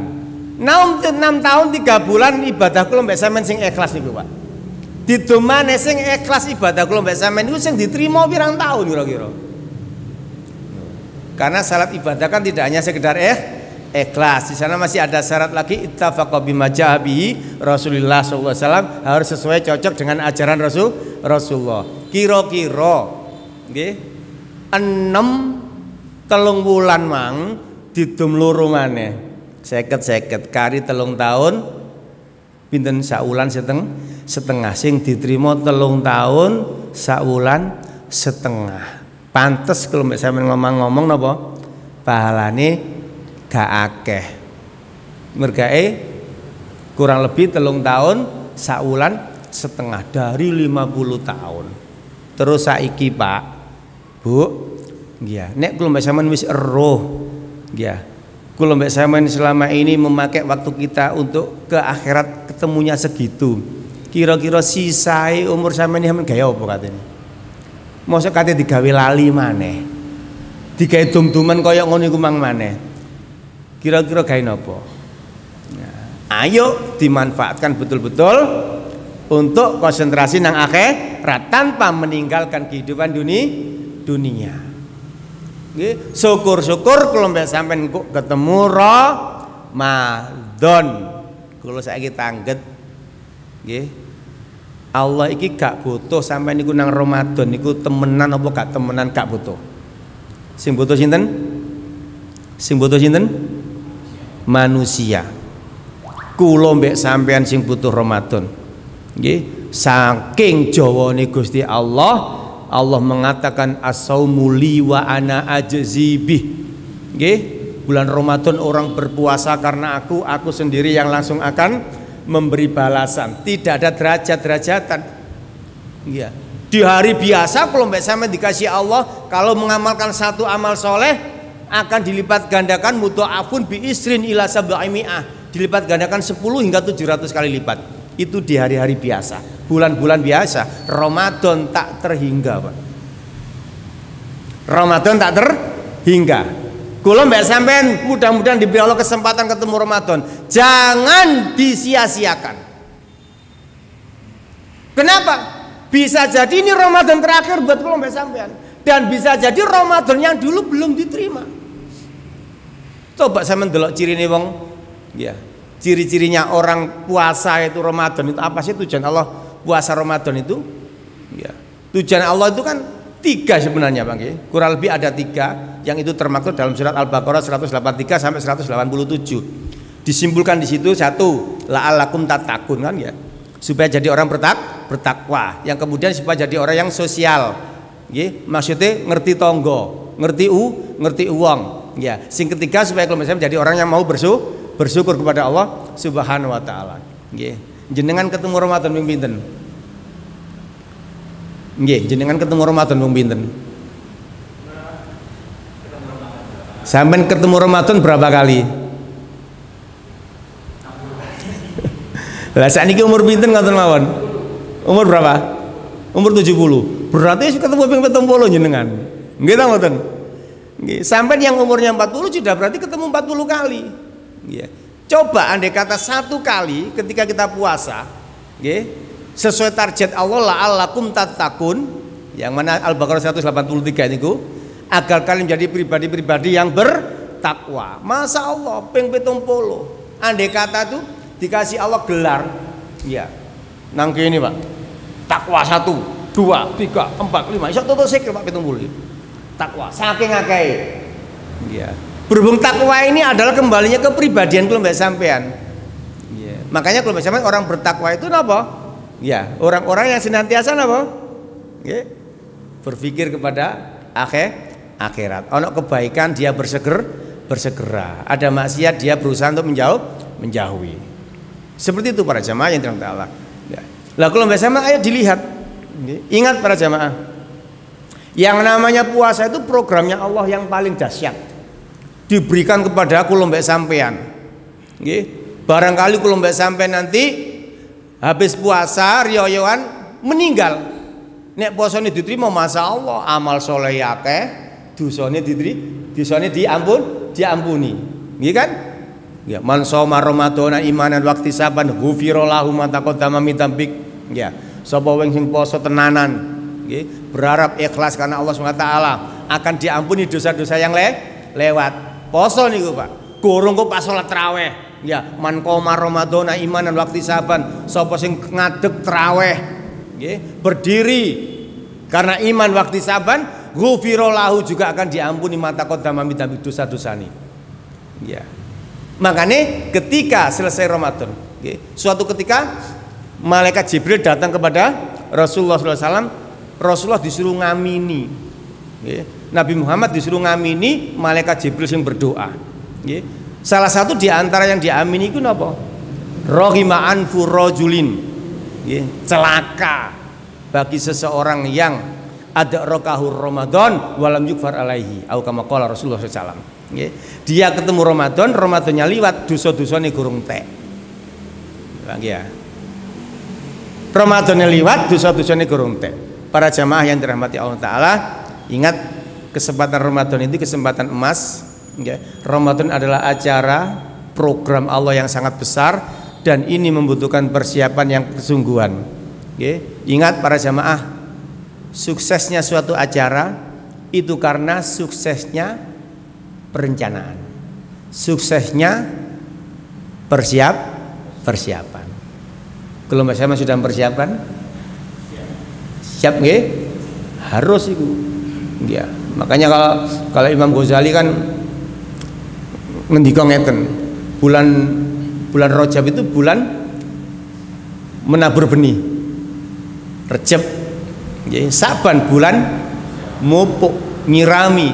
6 tahun 3 bulan ibadah kula mbek sampean sing ikhlas niku, Pak. Didomane sing ikhlas ibadah kula mbek sampean niku sing diterima pirang tahun kira-kira? Karena salat ibadah kan tidak hanya sekedar ikhlas. Di sana masih ada syarat lagi, ittafaqa bima jaa bihi Rasulullah sallallahu alaihi wasallam, harus sesuai cocok dengan ajaran Rasulullah. Kira-kira nggih 3 wulan mang didum loro maneh 50 kari 3 tahun pinten sak wulan setengah sing diterima 3 tahun sak wulan setengah. Pantes kalau mbak sampean ngomong-ngomong napa pahalane gak akeh. Mergae kurang lebih 3 tahun sak wulan setengah dari 50 tahun. Terus saiki Pak, Bu, nggih. Nek kula mbak sampean wis eruh, nggih. Kula mbak sampean selama ini memakai waktu kita untuk ke akhirat ketemunya segitu. Kira-kira sisae umur sampean iki gaya apa katene? Mosok kate digawe lali maneh. Digawe dum-duman kaya ngono iku mang maneh. Kira-kira gawe napa? Nah, ayo dimanfaatkan betul-betul untuk konsentrasi nang akhirat tanpa meninggalkan kehidupan dunia. Nggih, syukur-syukur kula mbek sampean kok ketemu Ramadan. Kula saiki tangget nggih. Allah iki gak butuh sampai niku nang Ramadan niku temenan apa gak temenan gak butuh. Sing butuh sinten? Sing butuh sinten? Manusia. Kula mbek sampean sing butuh Ramadan. Nggih, saking jawane Gusti Allah, Allah mengatakan as-saumu li wa ana ajzi bih. Nggih, bulan Ramadan orang berpuasa karena aku sendiri yang langsung akan memberi balasan, tidak ada derajat-derajatan. Iya. Di hari biasa kalau mbak sampean dikasih Allah, kalau mengamalkan satu amal soleh akan dilipat gandakan mudha'afun bi isrin ila sab'imi'ah, dilipat gandakan 10 hingga 700 kali lipat. Itu di hari-hari biasa, bulan-bulan biasa. Ramadan tak terhingga, Pak. Ramadan tak terhingga. Kalau mbak sampean mudah-mudahan diberi Allah kesempatan ketemu Ramadan, jangan disia-siakan. Kenapa? Bisa jadi ini Ramadan terakhir buat kalau mbak sampean, dan bisa jadi Ramadan yang dulu belum diterima. Coba sampean delok cirine wong, ya, ciri-cirinya orang puasa itu Ramadan itu apa sih tujuan Allah puasa Ramadan itu? Ya, tujuan Allah itu kan 3 sebenarnya Bang, kurang lebih ada 3 yang itu termaktub dalam surat Al-Baqarah 183 sampai 187. Disimpulkan di situ 1, la'allakum tattaqun kan ya, supaya jadi orang bertakwa. Yang kemudian supaya jadi orang yang sosial, nggih, maksudnya ngerti tonggo, ngerti uang. Ya, sing ketiga supaya kelompok saya menjadi orang yang mau bersyukur kepada Allah Subhanahu wa taala. Nggih. Jenengan ketemu Ramadan ping pinten? Nggih, jenengan ketemu Ramadan ping pinten? Sampeyan ketemu Ramadan berapa kali? Lah sakniki umur pinten ngoten mawon? Umur berapa? Umur 70. Berarti ketemu ping 70 jenengan. Nggih ta mboten? Nggih, sampean yang umurnya 40 sudah berarti ketemu 40 kali. Nggih. Coba andai kata satu kali ketika kita puasa, nggih, sesuai target Allah la'allakum tattaqun, yang mana Al-Baqarah 183 niku, agar kalian menjadi pribadi-pribadi yang bertakwa. Masa Allah ping 70. Andai kata itu dikasih Allah gelar, ya. Nang kene, Pak. Takwa 1, 2, 3, 4, 5. Iso toto sikil Pak 70. Takwa saking akeh. Ya. Berhubung takwa ini adalah kembalinya ke pribadian kelompok sampean. Ya. Makanya kelompok sampean orang bertakwa itu napa? Ya, orang-orang yang senantiasa napa? Ya. Berpikir kepada akhirat. Ono kebaikan dia bersegera. Ada maksiat dia berusaha untuk menjauhi. Seperti itu para jamaah yang dirahmati Allah. Ya. Lah kelompok sampean ayo dilihat. Ingat para jamaah. Yang namanya puasa itu programnya Allah yang paling dahsyat. Diberikan kepada kelompok sampean. Nggih. Barangkali kelompok sampean nanti habis puasa riyoyoan meninggal. Nek puasane diterima masya Allah, amal soleh akeh, dosane diampuni. Nggih kan? Ya, man shoma ramadhana imanan wahtisaban ghufira lahu ma taqaddama min dzambik. Ya, sapa wong sing poso tenanan, nggih, berharap ikhlas karena Allah SWT akan diampuni dosa-dosa yang lewat. Poso niku Pak, gorong kok pas salat tarawih. Ya, man qoma ramadhana imanan wahtisaban, sapa sing ngadeg tarawih, nggih, berdiri karena iman wahtisaban, ghufira lahu juga akan diampuni ma taqaddama min dzambik dosa-dosane. Ya. Makanya ketika selesai Ramadan, suatu ketika malaikat Jibril datang kepada Rasulullah SAW. Rasulullah disuruh ngamini, Nabi Muhammad disuruh ngamini malaikat Jibril yang berdoa. Salah satu di antara yang diamini itu apa? Rohima anfu rojulin, celaka bagi seseorang yang ada rokahur Ramadan walam yukfar alaihi, atau kama qala Rasulullah SAW. Dia ketemu Ramadannya liwat, dosa-dosane gurung tek. Ya. Ramadannya liwat, dosa-dosane gurung tek. Para jamaah yang dirahmati Allah Ta'ala, ingat kesempatan Ramadan itu kesempatan emas. Ramadan adalah acara program Allah yang sangat besar dan ini membutuhkan persiapan yang kesungguhan. Ingat para jamaah, suksesnya suatu acara itu karena suksesnya perencanaan, suksesnya persiapan. Kelompok saya sudah mempersiapkan, siap nggih? Harus itu. Ya, makanya kalau Imam Ghazali kan ngendika ngeten, bulan Rajab itu bulan menabur benih. Rejab, Saban bulan mupuk nyirami.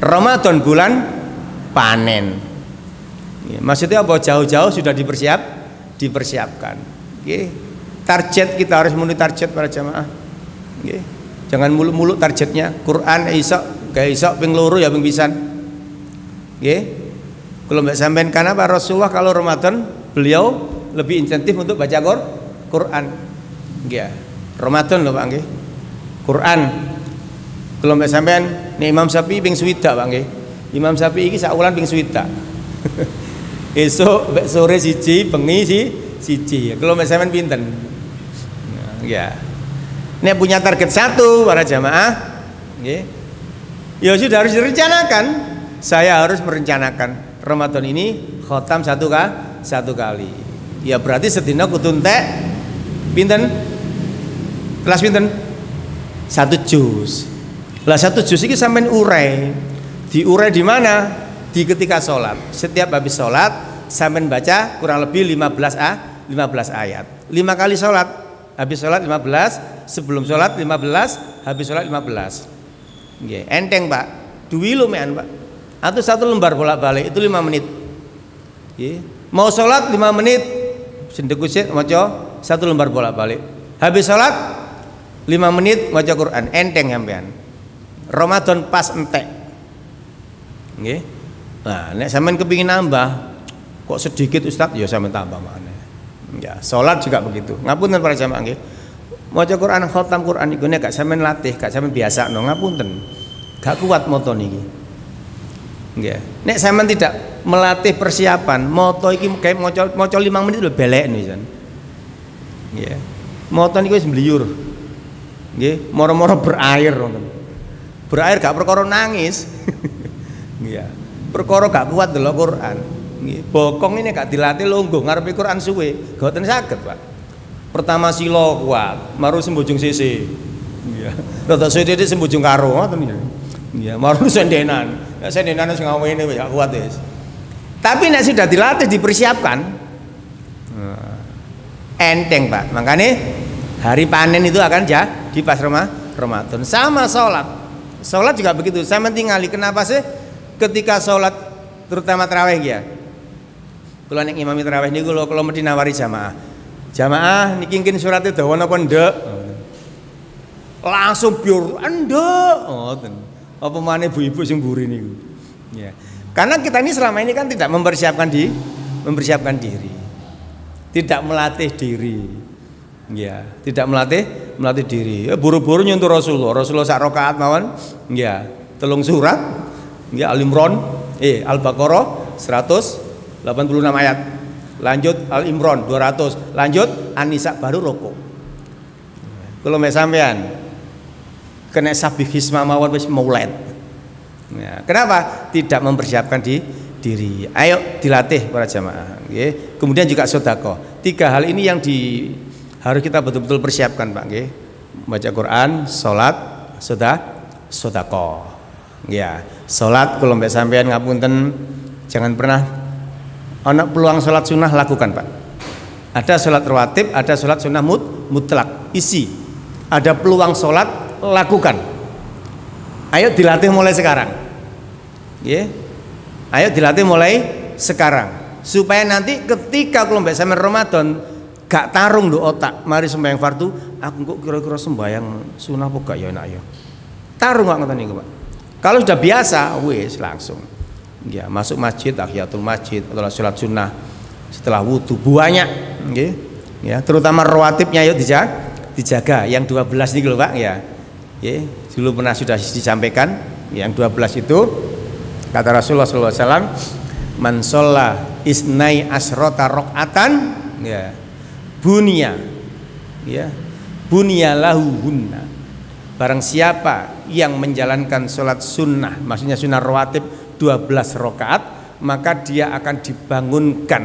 Ramadan bulan panen. Maksudnya apa? Jauh-jauh sudah dipersiapkan. Target kita harus memenuhi target para jamaah. Jangan muluk-muluk targetnya. Quran isok, gak isok ping loro ya ping pisan. Kalau mbak sampean karena Pak Rasulullah kalau Ramadan beliau lebih insentif untuk baca Quran. Ramadan loh Pak nggih. Quran. Kalau mbak sampean nih Imam Syafi'i ping swidak Pak nggih. Imam Syafi'i iki sak wulan ping swidak. Esuk mbek sore siji, bengi siji. Kalau mbak sampean pinten? Ya. Nek punya target satu para jamaah, ya sudah harus direncanakan. Saya harus merencanakan Ramadan ini khotam satu kali. Ya berarti sedina kudu entek pinten? Kelas pinten? 1 juz. Lah 1 juz ini sampean urai. Diurai di mana? Di ketika sholat. Setiap habis sholat sampean baca kurang lebih 15 ayat. 5 kali sholat habis sholat 15, sebelum sholat 15, habis sholat 15. Nggih, enteng Pak. Duwi lumayan Pak. Atau 1 lembar bolak-balik itu 5 menit. Nggih. Mau sholat 5 menit, sendekusit maca 1 lembar bolak-balik. Habis sholat 5 menit maca Quran, enteng sampean. Ramadan pas entek. Nggih. Nah, nek sampean kepingin nambah kok sedikit Ustaz, ya sampean tambah maneh. Ya, salat juga begitu. Ngapunten para jamaah nggih. Maca Quran, khatam Quran iku nek gak sampean latih, gak sampean biasakno, ngapunten. Gak kuat moto niki. Nggih. Nek sampean tidak melatih persiapan, moto iki kayak maca 5 menit lho belek nisan. Nggih. Moto niku wis mbliyur. Nggih, moro-moro berair wonten. Berair gak perkara nangis. Nggih. Perkara gak kuat delok Quran. Nggih, bokong ini gak dilatih lungguh ngarepe Quran suwe, boten saged, Pak. Pertama sila kuat, maru sembujung sisi. Nggih. Rada sithik sembujung karo ngoten nggih. Nggih, maru sendenan. Nek sendenan sing ngawene wis gak kuat wis. Tapi nek sudah dilatih dipersiapkan enteng Pak. Makanya hari panen itu akan di pas Ramadan. Sama sholat. Sholat juga begitu. Saya mentingali kenapa sih ketika sholat terutama tarawih ya. Kalau nek imami tarawih niku kalau mesti nawari jamaah. Jamaah niki mungkin suratnya dawa napa ndek. Langsung biur ndek. Ngoten. Apa maneh ibu-ibu sing mburi niku. Ya. Karena kita ini selama ini kan tidak mempersiapkan diri. Tidak melatih diri. Ya, tidak melatih diri. Ya, buru-buru nyentuh Rasulullah sak rakaat mawon. Ya, 3 surat. Ya, Al-Imran, Al-Baqarah 186 ayat. Lanjut Al-Imran 200. Lanjut An-Nisa baru rukuk. Kalau mek sampean kena sabih hisma mawon wis maulid. Ya, kenapa? Tidak mempersiapkan diri. Ayo dilatih para jamaah. Okay. Kemudian juga sedekah. 3 hal ini yang harus kita betul-betul persiapkan, Pak. Okay. Baca Quran, sholat, sedekah. Ya, sholat kalau mbak sampean ngapunten jangan pernah ana peluang sholat sunnah lakukan, Pak. Ada sholat rawatib, ada sholat sunnah mutlak. Isi. Ada peluang sholat lakukan. Ayo dilatih mulai sekarang. Yeah. Ayo dilatih mulai sekarang supaya nanti ketika kelompok sampean Ramadan gak tarung do otak mari sembahyang fardu aku kok kira-kira sembahyang sunah apa gak ya enak ya. Tarung gak ngoten niku, Pak. Kalau sudah biasa wis langsung. Ya, masuk masjid tahiyatul masjid atau salat sunnah setelah wudu banyak nggih. Ya, terutama rawatibnya ayo dijaga yang 12 niku lho, Pak ya. Nggih. Dulu pernah sudah disampaikan yang 12 itu kata Rasulullah SAW, man sholla isnai asrota rok'atan ya bunya ya bunya lahuhunna. Barang siapa yang menjalankan sholat sunnah, maksudnya sunnah rawatib 12 rakaat, maka dia akan dibangunkan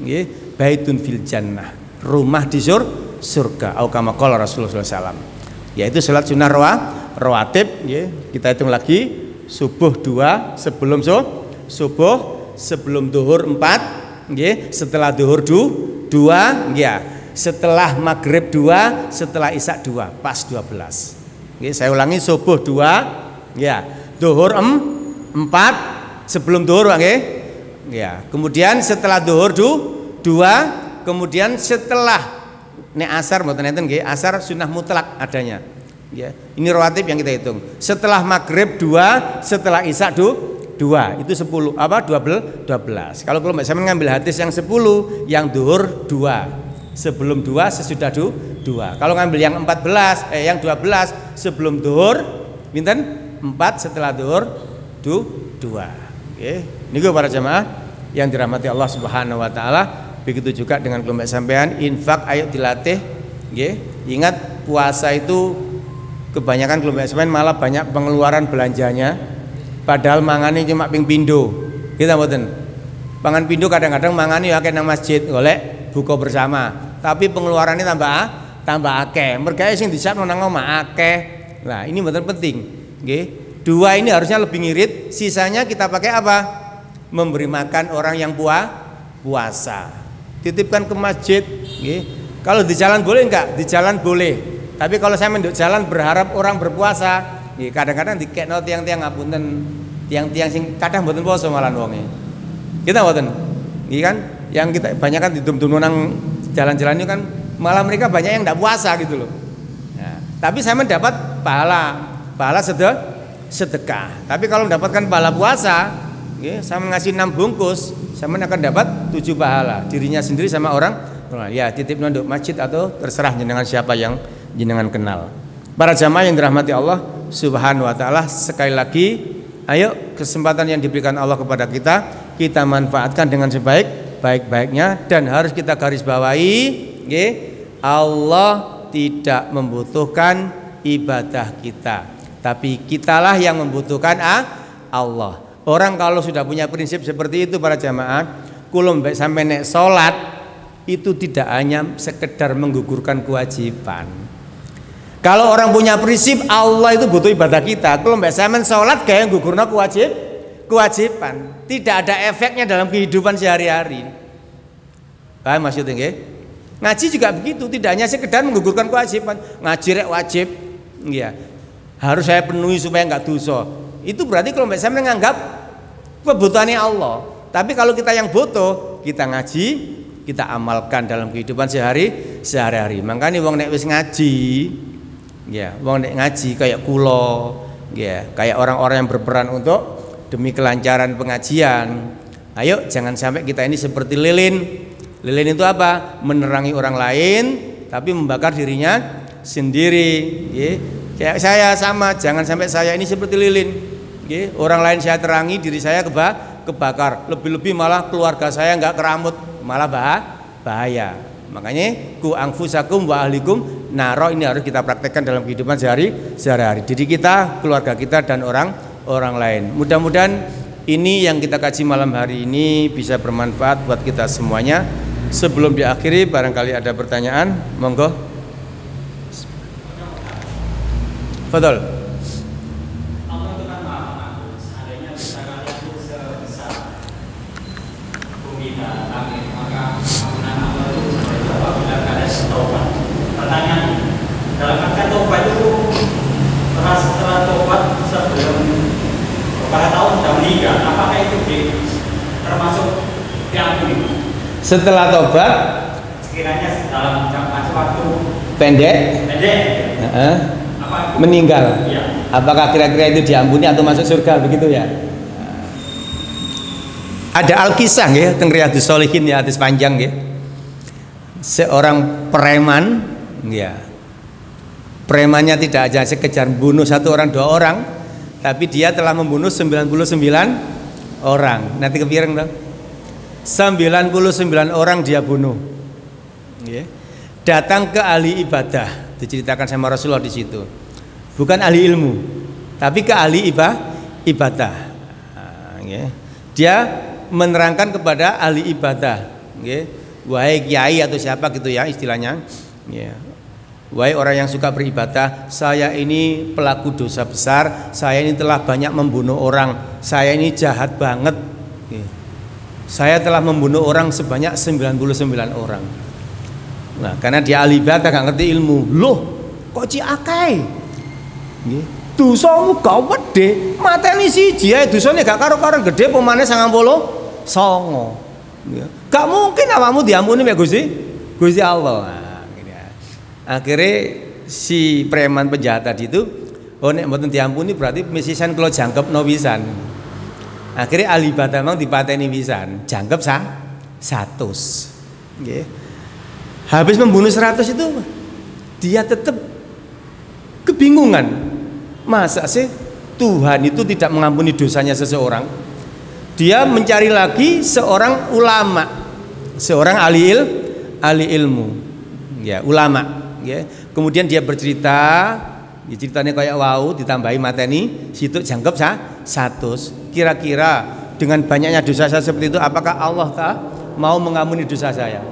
ya, baitun fil jannah, rumah di surga. Au kama qala Rasulullah SAW. Yaitu sholat sunnah rawatib ya, kita hitung lagi subuh 2 sebelum subuh, sebelum duhur 4 ya, setelah duhur 2 ya, setelah maghrib 2, setelah isya 2, pas 12 ya, saya ulangi subuh 2 ya, duhur 4 sebelum duhur ya, kemudian setelah duhur 2, kemudian setelah nek asar mboten enten nggih, asar sunnah mutlak adanya. Ya, ini rawatib yang kita hitung. Setelah maghrib 2, setelah isya 2, itu 10 apa 12. Kalau mbak saya mengambil hadis yang 10, yang duhur 2, sebelum 2, sesudah 2. Kalau ngambil yang 14, yang 12 sebelum duhur, pinten 4, setelah duhur 2. Oke, niku para jamaah yang dirahmati Allah Subhanahu wa taala. Begitu juga dengan kelompok sampean, infak ayo dilatih. Nggih, ingat puasa itu kebanyakan kelompok sampean malah banyak pengeluaran belanjanya. Padahal mangane cuma ping pindho. Kita mboten. Pangan pindho kadang-kadang mangane ya akeh nang masjid golek buka bersama. Tapi pengeluarannya tambah akeh. Mergae sing disakno nang omah akeh. Nah, ini betul penting. Nggih. 2 ini harusnya lebih ngirit, sisanya kita pakai apa? Memberi makan orang yang puasa. Titipkan ke masjid, nggih. Kalau di jalan boleh enggak? Di jalan boleh. Tapi kalau saya menduk jalan berharap orang berpuasa, kadang-kadang dikekno tiang-tiang ngapunten, tiang-tiang sing kadang mboten poso malah wonge. Kita mboten. Iki kan yang kita banyak kan di dum-dum nang jalan-jalan itu kan malah mereka banyak yang enggak puasa gitu loh. Nah, tapi saya mendapat pahala sedekah. Tapi kalau mendapatkan pahala puasa, saya ngasih 6 bungkus, saya akan dapat 7 pahala. Dirinya sendiri sama orang, ya titip nondok masjid atau terserah jenengan siapa yang jenengan kenal. Para jamaah yang dirahmati Allah Subhanahu wa taala, sekali lagi ayo kesempatan yang diberikan Allah kepada kita manfaatkan dengan sebaik-baiknya, dan harus kita garis bawahi, Allah tidak membutuhkan ibadah kita, tapi kitalah yang membutuhkan Allah. Orang kalau sudah punya prinsip seperti itu para jamaah, kulum baik sampai nek salat itu tidak hanya sekedar menggugurkan kewajiban. Kalau orang punya prinsip Allah itu butuh ibadah kita, kulum baik sampai salat kayak gugurna kewajiban, tidak ada efeknya dalam kehidupan sehari-hari. Paham maksudnya nggih? Ngaji juga begitu, tidak hanya sekedar menggugurkan kewajiban. Ngaji rek wajib, ya harus saya penuhi supaya enggak dosa. Itu berarti kalau mbak saya menganggap kebutuhannya Allah. Tapi kalau kita yang butuh, kita ngaji, kita amalkan dalam kehidupan sehari-hari. Makanya wong nek wis ngaji, ya wong nek ngaji kayak kulo, ya kayak orang-orang yang berperan untuk demi kelancaran pengajian. Ayo jangan sampai kita ini seperti lilin. Lilin itu apa? Menerangi orang lain, tapi membakar dirinya sendiri. Kayak saya sama, jangan sampai saya ini seperti lilin. Orang lain saya terangi, diri saya kebakar. Lebih-lebih malah keluarga saya nggak keramut, malah bahaya. Makanya ku anfusakum wa ahlikum naro, ini harus kita praktekkan dalam kehidupan sehari-hari. Diri kita, keluarga kita, dan orang lain. Mudah-mudahan ini yang kita kaji malam hari ini bisa bermanfaat buat kita semuanya. Sebelum diakhiri, barangkali ada pertanyaan, monggo. Fadol. Allah itu kan maha, seandainya besaran itu sebesar bumi dan langit, maka ampunan Allah itu seperti apabila kalian bertobat. Pertanyaan, dalam arti tobat itu setelah tobat sebelum pada tahun sudah meninggal, apakah itu termasuk diampuni? Setelah tobat, sekiranya dalam jangka waktu pendek, meninggal, ya. Apakah kira-kira itu diampuni atau masuk surga, begitu ya? Ada Al-Kisah ya, teng Riyadhus Shalihin ya, hadis panjang ya. Seorang preman, ya, premannya tidak aja sekedar bunuh 1 orang 2 orang, tapi dia telah membunuh 99 orang. Nanti kepireng dong. 99 orang dia bunuh. Datang ke ahli ibadah, diceritakan sama Rasulullah di situ. Bukan ahli ilmu, tapi ke ahli ibadah. Dia menerangkan kepada ahli ibadah, wahai kiai atau siapa gitu ya istilahnya. Wahai orang yang suka beribadah, saya ini pelaku dosa besar, saya ini telah banyak membunuh orang, saya ini jahat banget. Saya telah membunuh orang sebanyak 99 orang. Nah, karena dia ahli ibadah gak ngerti ilmu. Loh, kok ciakai? Dosamu gawat deh. Mateni siji ae dosane gak karo-karo gede pemane 99. Gak mungkin awakmu diampuni mek Gusti Allah. Nah, gini ya. Akhirnya si preman penjahat tadi itu, oh nek mboten diampuni berarti misisan kula jangkepno pisan. Akhirnya ahli ibadah memang dipateni pisan, jangkep 100. Habis membunuh 100 itu dia tetap kebingungan. Masa sih Tuhan itu tidak mengampuni dosanya seseorang? Dia mencari lagi seorang ulama, seorang ahli ilmu, ya ulama. Kemudian dia bercerita, ceritanya kayak wow, ditambahi mateni, situ jangkep 100. Kira-kira dengan banyaknya dosa saya seperti itu, apakah Allah mau mengampuni dosa saya?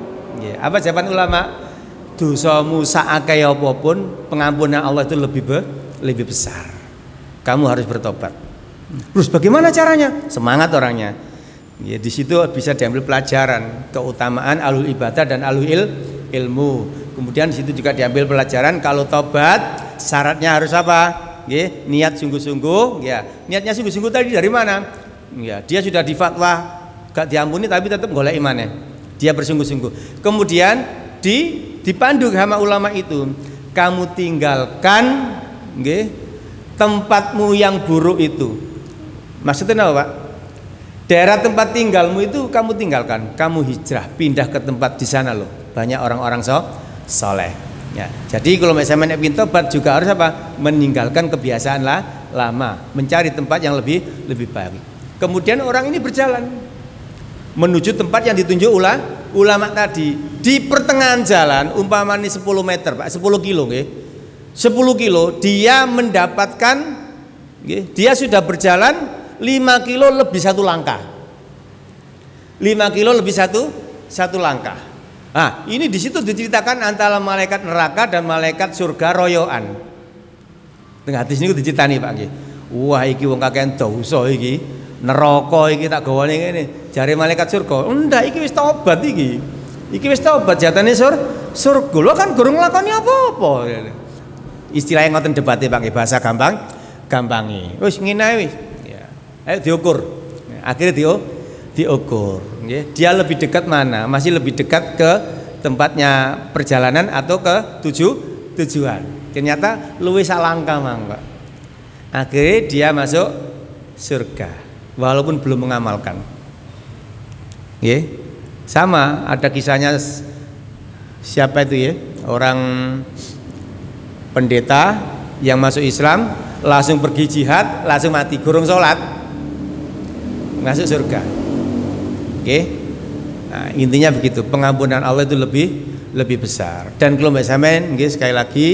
Apa jawaban ulama? Dosamu saakeh apapun, pengampunan Allah itu lebih besar. Kamu harus bertobat. Terus bagaimana caranya? Semangat orangnya. Di situ bisa diambil pelajaran keutamaan ahlul ibadah dan ahlul ilmu. Kemudian di situ juga diambil pelajaran kalau tobat syaratnya harus apa? Niat sungguh-sungguh. Ya, niatnya sungguh-sungguh tadi dari mana? Ya, dia sudah difatwa gak diampuni tapi tetap golek imannya. Dia bersungguh-sungguh. Kemudian dipandu sama ulama itu, kamu tinggalkan tempatmu yang buruk itu. Maksudnya apa, Pak? Daerah tempat tinggalmu itu kamu tinggalkan, kamu hijrah, pindah ke tempat di sana loh. Banyak orang-orang soleh. Ya, jadi kalau misalnya ingin tobat juga harus apa? Meninggalkan kebiasaan lama, mencari tempat yang lebih baik. Kemudian orang ini berjalan menuju tempat yang ditunjuk ulama tadi. Di pertengahan jalan, umpamanya 10 meter, Pak, 10 kilo, 10 kilo, dia mendapatkan, dia sudah berjalan 5 kilo lebih 1 langkah. 5 kilo lebih satu langkah. Nah, ini di situ diceritakan antara malaikat neraka dan malaikat surga royoan. Tengah hadis niku diceritani, Pak nggih. Wah, iki wong kakean dosa iki. Neraka iki tak gawane ngene. Jare malaikat surga, "Ndak, iki wis tobat iki. Iki wis tobat jatane surga. Lho kan gurung nglakoni apa-apa." Istilahnya ngoten debate, Pak nggih, bahasa gampange. Wis ngene ae wis. Ya. Ayo diukur. Akhirnya diukur. Dia lebih dekat mana? Masih lebih dekat ke tempatnya perjalanan atau ke tujuan. Ternyata luwih salangka mangga. Akhirnya dia masuk surga walaupun belum mengamalkan. Sama ada kisahnya, siapa itu ya? Orang pendeta yang masuk Islam langsung pergi jihad, langsung mati, gurung sholat, masuk surga. Nah, intinya begitu, pengampunan Allah itu lebih besar. Dan kalau Mbak Samen, sekali lagi,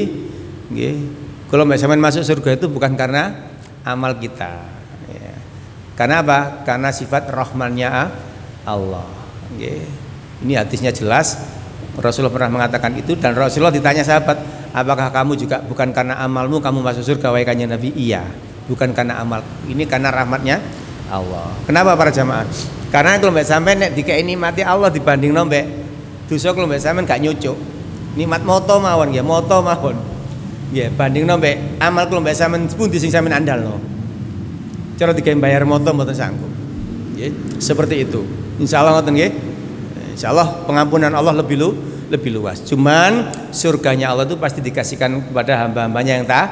kalau Mbak Samen masuk surga itu bukan karena amal kita, ya. Karena apa? Karena sifat rahmannya Allah. Ini hadisnya jelas. Rasulullah pernah mengatakan itu, dan Rasulullah ditanya sahabat, apakah kamu juga bukan karena amalmu kamu masuk surga wahai kanjeng Nabi? Iya, bukan karena amal, ini karena rahmatnya Allah. Kenapa para jamaah? Karena kalau mbak sampean nek dikei nikmati Allah dibanding nombek dosa, kalau mbak sampean gak nyucuk nikmat moto mawon ya, moto mawon ya, banding nombek amal kalau mbak sampean pundi sing sampean andalno. Cara dikei bayar moto mboten sanggup. Nggih, seperti itu. Insyaallah ngoten nggih. Insyaallah pengampunan Allah lebih luas. Cuman surganya Allah itu pasti dikasihkan kepada hamba-hambanya yang taat.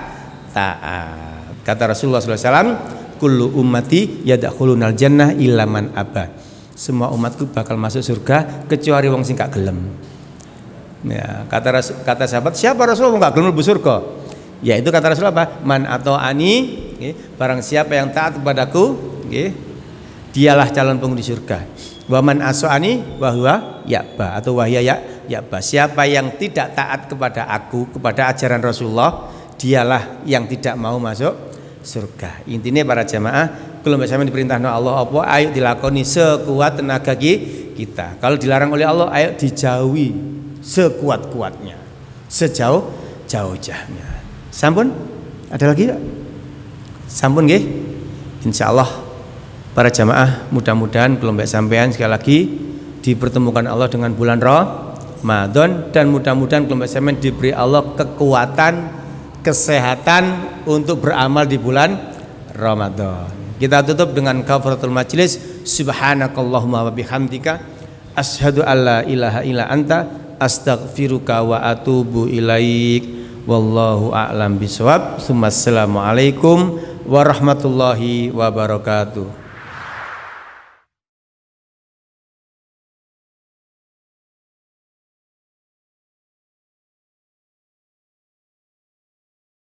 Kata Rasulullah SAW, kullu ummati yadkhulunal jannah illa man aba. Semua umatku bakal masuk surga kecuali wong sing gak gelem. Ya, kata sahabat, siapa Rasulullah gak gelem mlebu surga? Ya itu kata Rasulullah apa? Man atau ani, barang siapa yang taat kepadaku, dialah calon penghuni surga. Wa man asoani wa huwa ya'ba atau wahya ya'ba. Siapa yang tidak taat kepada aku, kepada ajaran Rasulullah, dialah yang tidak mau masuk surga. Intinya para jamaah, kalau misalnya diperintah Allah apa, ayo dilakoni sekuat tenaga kita. Kalau dilarang oleh Allah, ayo dijauhi sekuat-kuatnya, sejauh-jauhnya. Sampun? Ada lagi? Sampun nggih? Insyaallah para jamaah, mudah-mudahan kalau mbak sampean sekali lagi dipertemukan Allah dengan bulan Ramadan, dan mudah-mudahan kalau mbak sampean diberi Allah kekuatan, kesehatan untuk beramal di bulan Ramadan. Kita tutup dengan kafaratul majlis. Subhanakallahumma wa bihamdika asyhadu alla ilaha illa anta astaghfiruka wa atubu ilaik. Wallahu a'lam bishawab. Assalamualaikum warahmatullahi wabarakatuh.